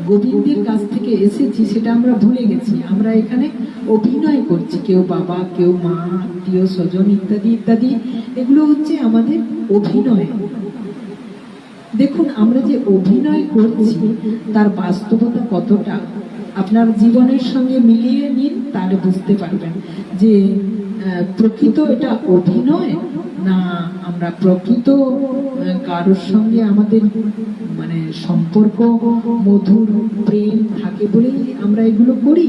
গোবিন্দের কাছ থেকে এসেছি সেটা আমরা ভুলে গেছি। আমরা এখানে অভিনয় করছি, কেউ বাবা, কেউ মা, আত্মীয় স্বজন ইত্যাদি ইত্যাদি, এগুলো হচ্ছে আমাদের অভিনয়। দেখুন আমরা যে অভিনয় করছি তার বাস্তবতা কতটা আপনার জীবনের সঙ্গে মিলিয়ে নিন, তাহলে বুঝতে পারবেন যে প্রকৃত এটা অভিনয় না আমরা প্রকৃত কারোর সঙ্গে আমাদের মানে সম্পর্ক মধুর প্রেম থাকে বলেই আমরা এগুলো করি।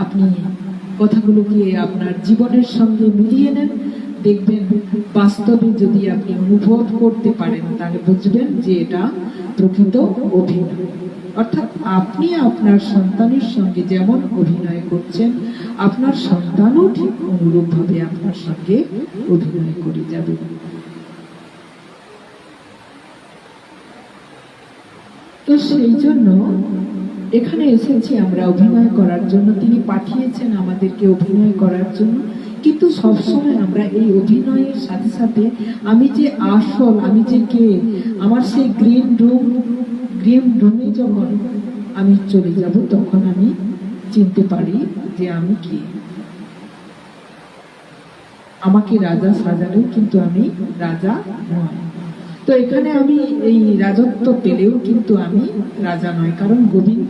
আপনি কথাগুলোকে আপনার জীবনের সঙ্গে মিলিয়ে নেন, দেখবেন বাস্তবে যদি আপনি অনুভব করতে পারেন তাহলে বুঝবেন যে এটা প্রকৃত অভিনয়। অর্থাৎ আপনি আপনার সন্তানের সঙ্গে যেমন অভিনয় করছেন, আপনার সন্তানও ঠিক অনুরূপ ভাবে আপনার সঙ্গে অভিনয় করে যাবে। তো সেই জন্য এখানে এসেছি আমরা অভিনয় করার জন্য, তিনি পাঠিয়েছেন আমাদেরকে অভিনয় করার জন্য। কিন্তু সবসময় আমরা এই অভিনয়ের সাথে সাথে আমি যে আসল, আমি যে কে, আমার সেই গ্রিন রুমে যখন আমি চলে যাব তখন আমি চিনতে পারি যে আমি কি। আমাকে রাজা সাজালেও কিন্তু আমি রাজা নয়। তো এখানে আমি এই রাজত্ব পেলেও কিন্তু আমি রাজা নয়, কারণ গোবিন্দ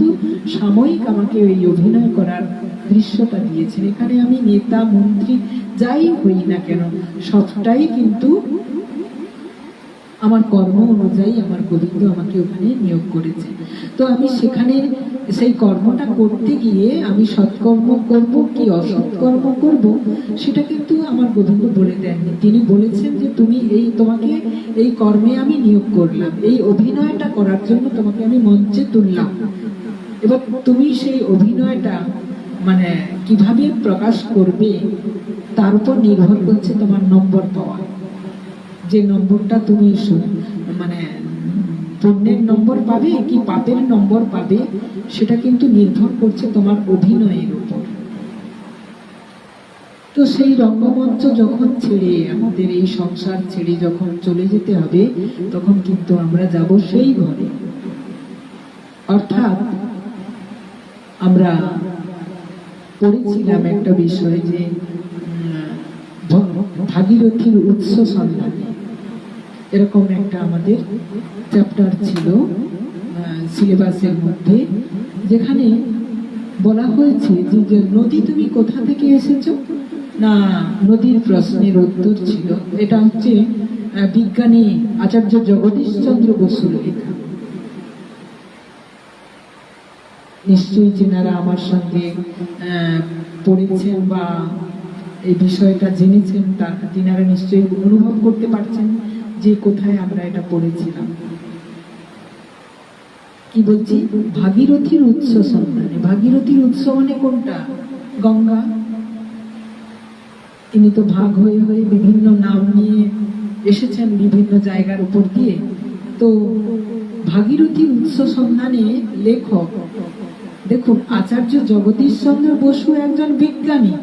সাময়িক আমাকে এই অভিনয় করার দৃশ্যটা দিয়েছেন। এখানে আমি নেতা মন্ত্রী যাই হই না কেন, সবটাই কিন্তু আমার কর্ম অনুযায়ী আমার গোবিন্দ আমাকে ওখানে নিয়োগ করেছে। তো আমি সেখানে সেই কর্মটা করতে গিয়ে আমি সৎকর্ম করব কি অসৎকর্ম করব সেটা কিন্তু আমার গোবিন্দ বলে দেননি। তিনি বলেছেন যে তুমি তোমাকে এই কর্মে আমি নিয়োগ করলাম, এই অভিনয়টা করার জন্য তোমাকে আমি মঞ্চে তুললাম। এবার তুমি সেই অভিনয়টা মানে কিভাবে প্রকাশ করবে তার উপর নির্ভর করছে তোমার নম্বর পাওয়া। যে নম্বরটা তুমি মানে পুণ্যের নম্বর পাবে কি পাপের নম্বর পাবে সেটা কিন্তু নির্ভর করছে তোমার অভিনয়ের উপর। তো সেই রঙ্গমঞ্চ যখন ছেড়ে আমাদের এই সংসার ছেড়ে যখন চলে যেতে হবে তখন কিন্তু আমরা যাব সেই ঘরে। অর্থাৎ আমরা পড়েছিলাম একটা বিষয় যে ভাগীরথীর উৎস সন্ধানে, এরকম একটা আমাদের চ্যাপ্টার ছিল সিলেবাসের মধ্যে, যেখানে বলা হয়েছে যে নদী তুমি কোথা থেকে এসেছো না, নদীর প্রশ্নের উত্তর ছিল, এটা হচ্ছে বিজ্ঞানী আচার্য জগদীশ চন্দ্র বসুর লেখা। নিশ্চয়ই যেনারা আমার সঙ্গে পড়েছেন বা এই বিষয়টা জেনেছেন তিনারা নিশ্চয়ই অনুভব করতে পারছেন যে কোথায় আমরা এটা পড়েছিলাম। কি বলছি, ভাগীরথীর উৎস সন্ধানে। ভাগীরথীর উৎস মানে কোনটা? গঙ্গা। তিনি তো ভাগ হয়ে হয়ে বিভিন্ন নাম নিয়ে এসেছেন বিভিন্ন জায়গার উপর দিয়ে। তো ভাগীরথীর উৎস সন্ধানে লেখক দেখুন, আচার্য জগদীশ চন্দ্র বসু একজন বিজ্ঞানী,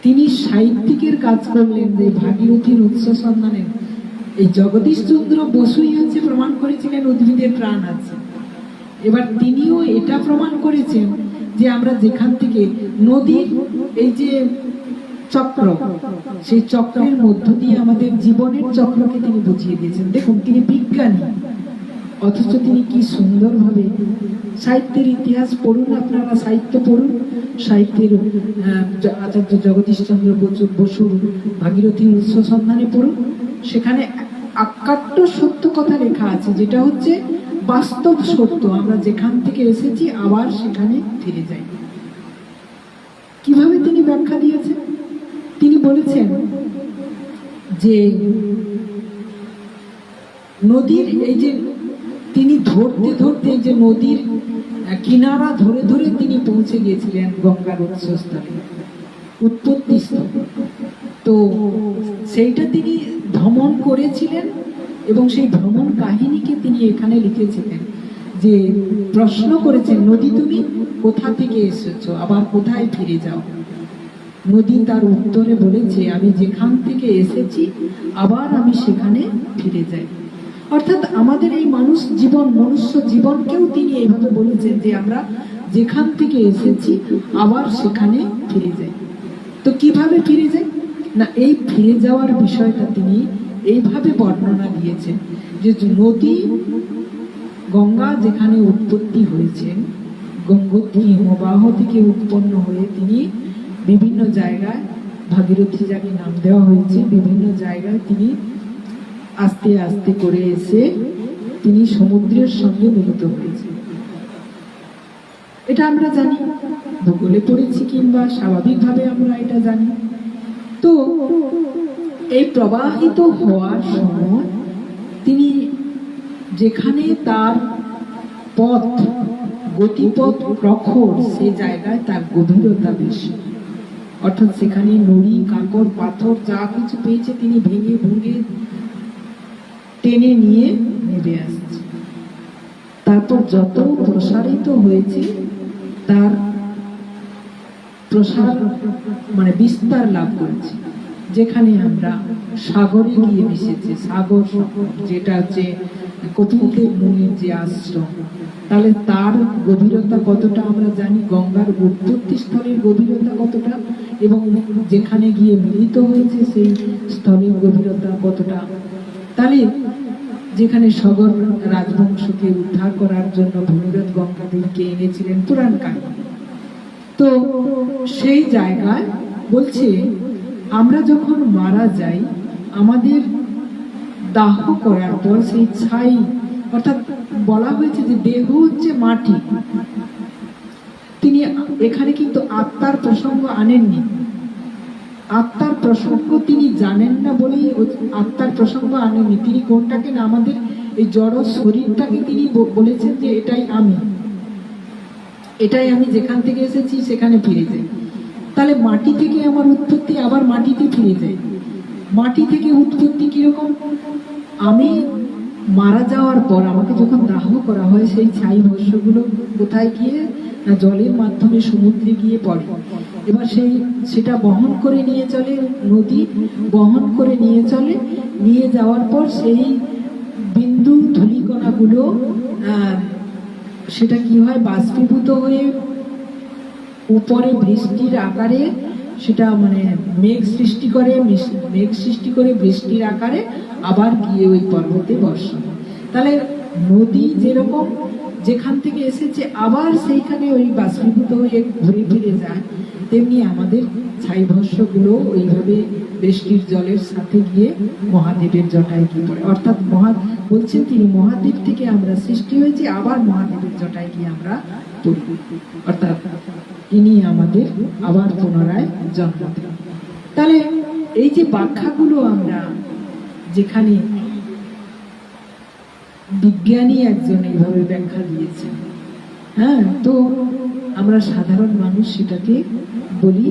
তিনি সাহিত্যিকের কাজ করলেন যে ভাগীরথীর উৎস সন্ধানে। এই জগদীশ চন্দ্র বসুই হচ্ছে প্রমাণ করেছিলেন উদ্ভিদের প্রাণ আছে। এবার তিনিও এটা প্রমাণ করেছেন যে আমরা যেখান থেকে নদীর এই যে চক্র, সেই চক্রের মধ্য দিয়ে আমাদের জীবনের চক্রকে তিনি বুঝিয়ে দিয়েছেন। দেখুন, তিনি বিজ্ঞানী, অথচ তিনি কি সুন্দরভাবে সাহিত্যের ইতিহাস পড়ুন, আপনারা সাহিত্য পড়ুন, সাহিত্যের আচার্য জগদীশ চন্দ্র বসুর ভাগীরথীর উৎস সন্ধানে পড়ুন, সেখানে আকাট্য সত্য কথা লেখা আছে, যেটা হচ্ছে বাস্তব সত্য। আমরা যেখান থেকে এসেছি আবার সেখানে ফিরে যাই। কিভাবে তিনি ব্যাখ্যা দিয়েছেন? তিনি বলেছেন যে নদীর এই যে তিনি ধরতে ধরতে যে নদীর কিনারা ধরে ধরে তিনি পৌঁছে গিয়েছিলেন গঙ্গার উৎসস্থলে, উৎপত্তি স্থলে। তো সেইটা তিনি ভ্রমণ করেছিলেন এবং সেই ভ্রমণ কাহিনীকে তিনি এখানে লিখেছিলেন, যে প্রশ্ন করেছেন, নদী তুমি কোথা থেকে এসেছো, আবার কোথায় ফিরে যাও? নদী তার উত্তরে বলেছে, আমি যেখান থেকে এসেছি আবার আমি সেখানে ফিরে যাই। অর্থাৎ আমাদের এই মনুষ্য জীবনকেও তিনি এইভাবে বলেছেন যে আমরা যেখান থেকে এসেছি আবার সেখানে ফিরে যাই। তো কিভাবে ফিরে যাই না, এই ফিরে যাওয়ার বিষয়টা তিনি এইভাবে বর্ণনা দিয়েছেন যে নদী গঙ্গা যেখানে উৎপত্তি হয়েছে, গঙ্গোত্রী হিমবাহ থেকে উৎপন্ন হয়ে তিনি বিভিন্ন জায়গায়, ভাগীরথী যাকে নাম দেওয়া হয়েছে, বিভিন্ন জায়গায় তিনি আস্তে আস্তে করে এসে তিনি সমুদ্রের সঙ্গে মিলিত হয়েছে। এটা আমরা জানি, ভূগোলে পড়েছি কিংবা স্বাভাবিকভাবে আমরা এটা জানি। তো এই প্রবাহিত হওয়ার সময় তিনি যেখানে তার পথ, গতিপথ প্রখর, সে জায়গায় তার গভীরতা বেশি। অর্থাৎ সেখানে নুড়ি, কাঁকর, পাথর যা কিছু পেয়েছে তিনি ভেঙে ভেঙে টেনে নিয়ে নেমে আসছে। তারপর যত প্রসারিত হয়েছে তার প্রসার মানে বিস্তার লাভ করেছে, যেখানে আমরা সাগরে গিয়ে মিশেছে। সাগর যেটা হচ্ছে কপিলদেব মুনির যে আশ্রম, তাহলে তার গভীরতা কতটা আমরা জানি, গঙ্গার উৎপত্তি স্থলের গভীরতা কতটা, এবং যেখানে গিয়ে মিলিত হয়েছে সেই স্থলের গভীরতা কতটা। তাহলে যেখানে সগর রাজবংশকে উদ্ধার করার জন্য ভগীরথ গঙ্গাদেবীকে এনেছিলেন পুরাণ কাহিনী, তো সেই জায়গায় বলছে আমরা যখন মারা যাই, আমাদের দাহ করার পর সেই ছাই, অর্থাৎ বলা হয়েছে যে দেহ হচ্ছে মাটি। তিনি এখানে কিন্তু আত্মার প্রসঙ্গ আনেননি, আত্মার প্রসঙ্গ তিনি জানেন না বলেই আত্মার প্রসঙ্গ আনেননি। তিনি কোনটাকে না, আমাদের এই জড় শরীরটাকে তিনি বলেছেন যে এটাই আমি, এটাই আমি, যেখান থেকে এসেছি সেখানে ফিরে যাই। তাহলে মাটি থেকে আমার উৎপত্তি, আবার মাটিতে ফিরে যাই। মাটি থেকে উৎপত্তি কিরকম? আমি মারা যাওয়ার পর আমাকে যখন দাহ করা হয়, সেই ছাই ভস্যগুলো কোথায় গিয়ে না, জলের মাধ্যমে সমুদ্রে গিয়ে পড়ে। এবার সেটা বহন করে নিয়ে চলে নদী, বহন করে নিয়ে চলে, নিয়ে যাওয়ার পর সেই বিন্দু ধূলিকণাগুলো সেটা কি হয়, বাষ্পীভূত হয়ে উপরে বৃষ্টির আকারে সেটা মানে মেঘ সৃষ্টি করে, মেঘ সৃষ্টি করে বৃষ্টির আকারে আবার গিয়ে ওই পর্বতে বর্ষণ। তাহলে নদী যেরকম যেখান থেকে এসেছে আবার সেইখানে ওই বাষ্পীভূত হয়ে ঘুরে ফিরে যায়, তেমনি আমাদের ছাই ভস্মগুলো ওইভাবে বৃষ্টির জলের সাথে গিয়ে মহাদেবের জটায় গিয়ে পড়ে। অর্থাৎ বলছেন তিনি মহাদেব থেকে আমরা সৃষ্টি হয়েছি, আবার মহাদেবের জটায় গিয়ে আমরা পড়ি। অর্থাৎ তিনি আমাদের আবার পুনরায় জন্ম দেন। তাহলে এই যে ব্যাখ্যাগুলো আমরা, যেখানে বিজ্ঞানী একজন এইভাবে ব্যাখ্যা দিয়েছেন, হ্যাঁ, তো আমরা সাধারণ মানুষ সেটাকে বলি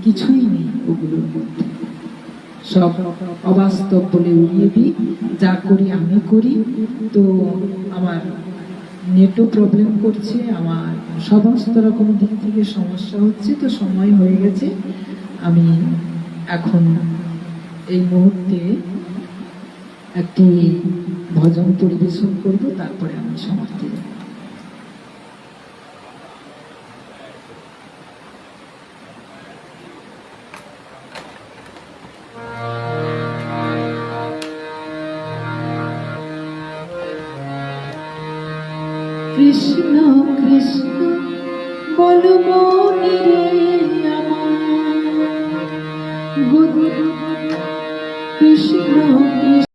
কিছুই নেই, ওগুলোর মধ্যে সব অবাস্তব বলে উড়িয়ে দিই, যা করি আমি করি। তো আমার নেটও প্রবলেম করছে, আমার সমস্ত রকম দিক থেকে সমস্যা হচ্ছে, তো সময় হয়ে গেছে। আমি এখন এই মুহূর্তে একটি ভজন পরিবেশন করব, তারপরে আমি সমাপ্তি দেব। কৃষ্ণ কৃষ্ণ বলবো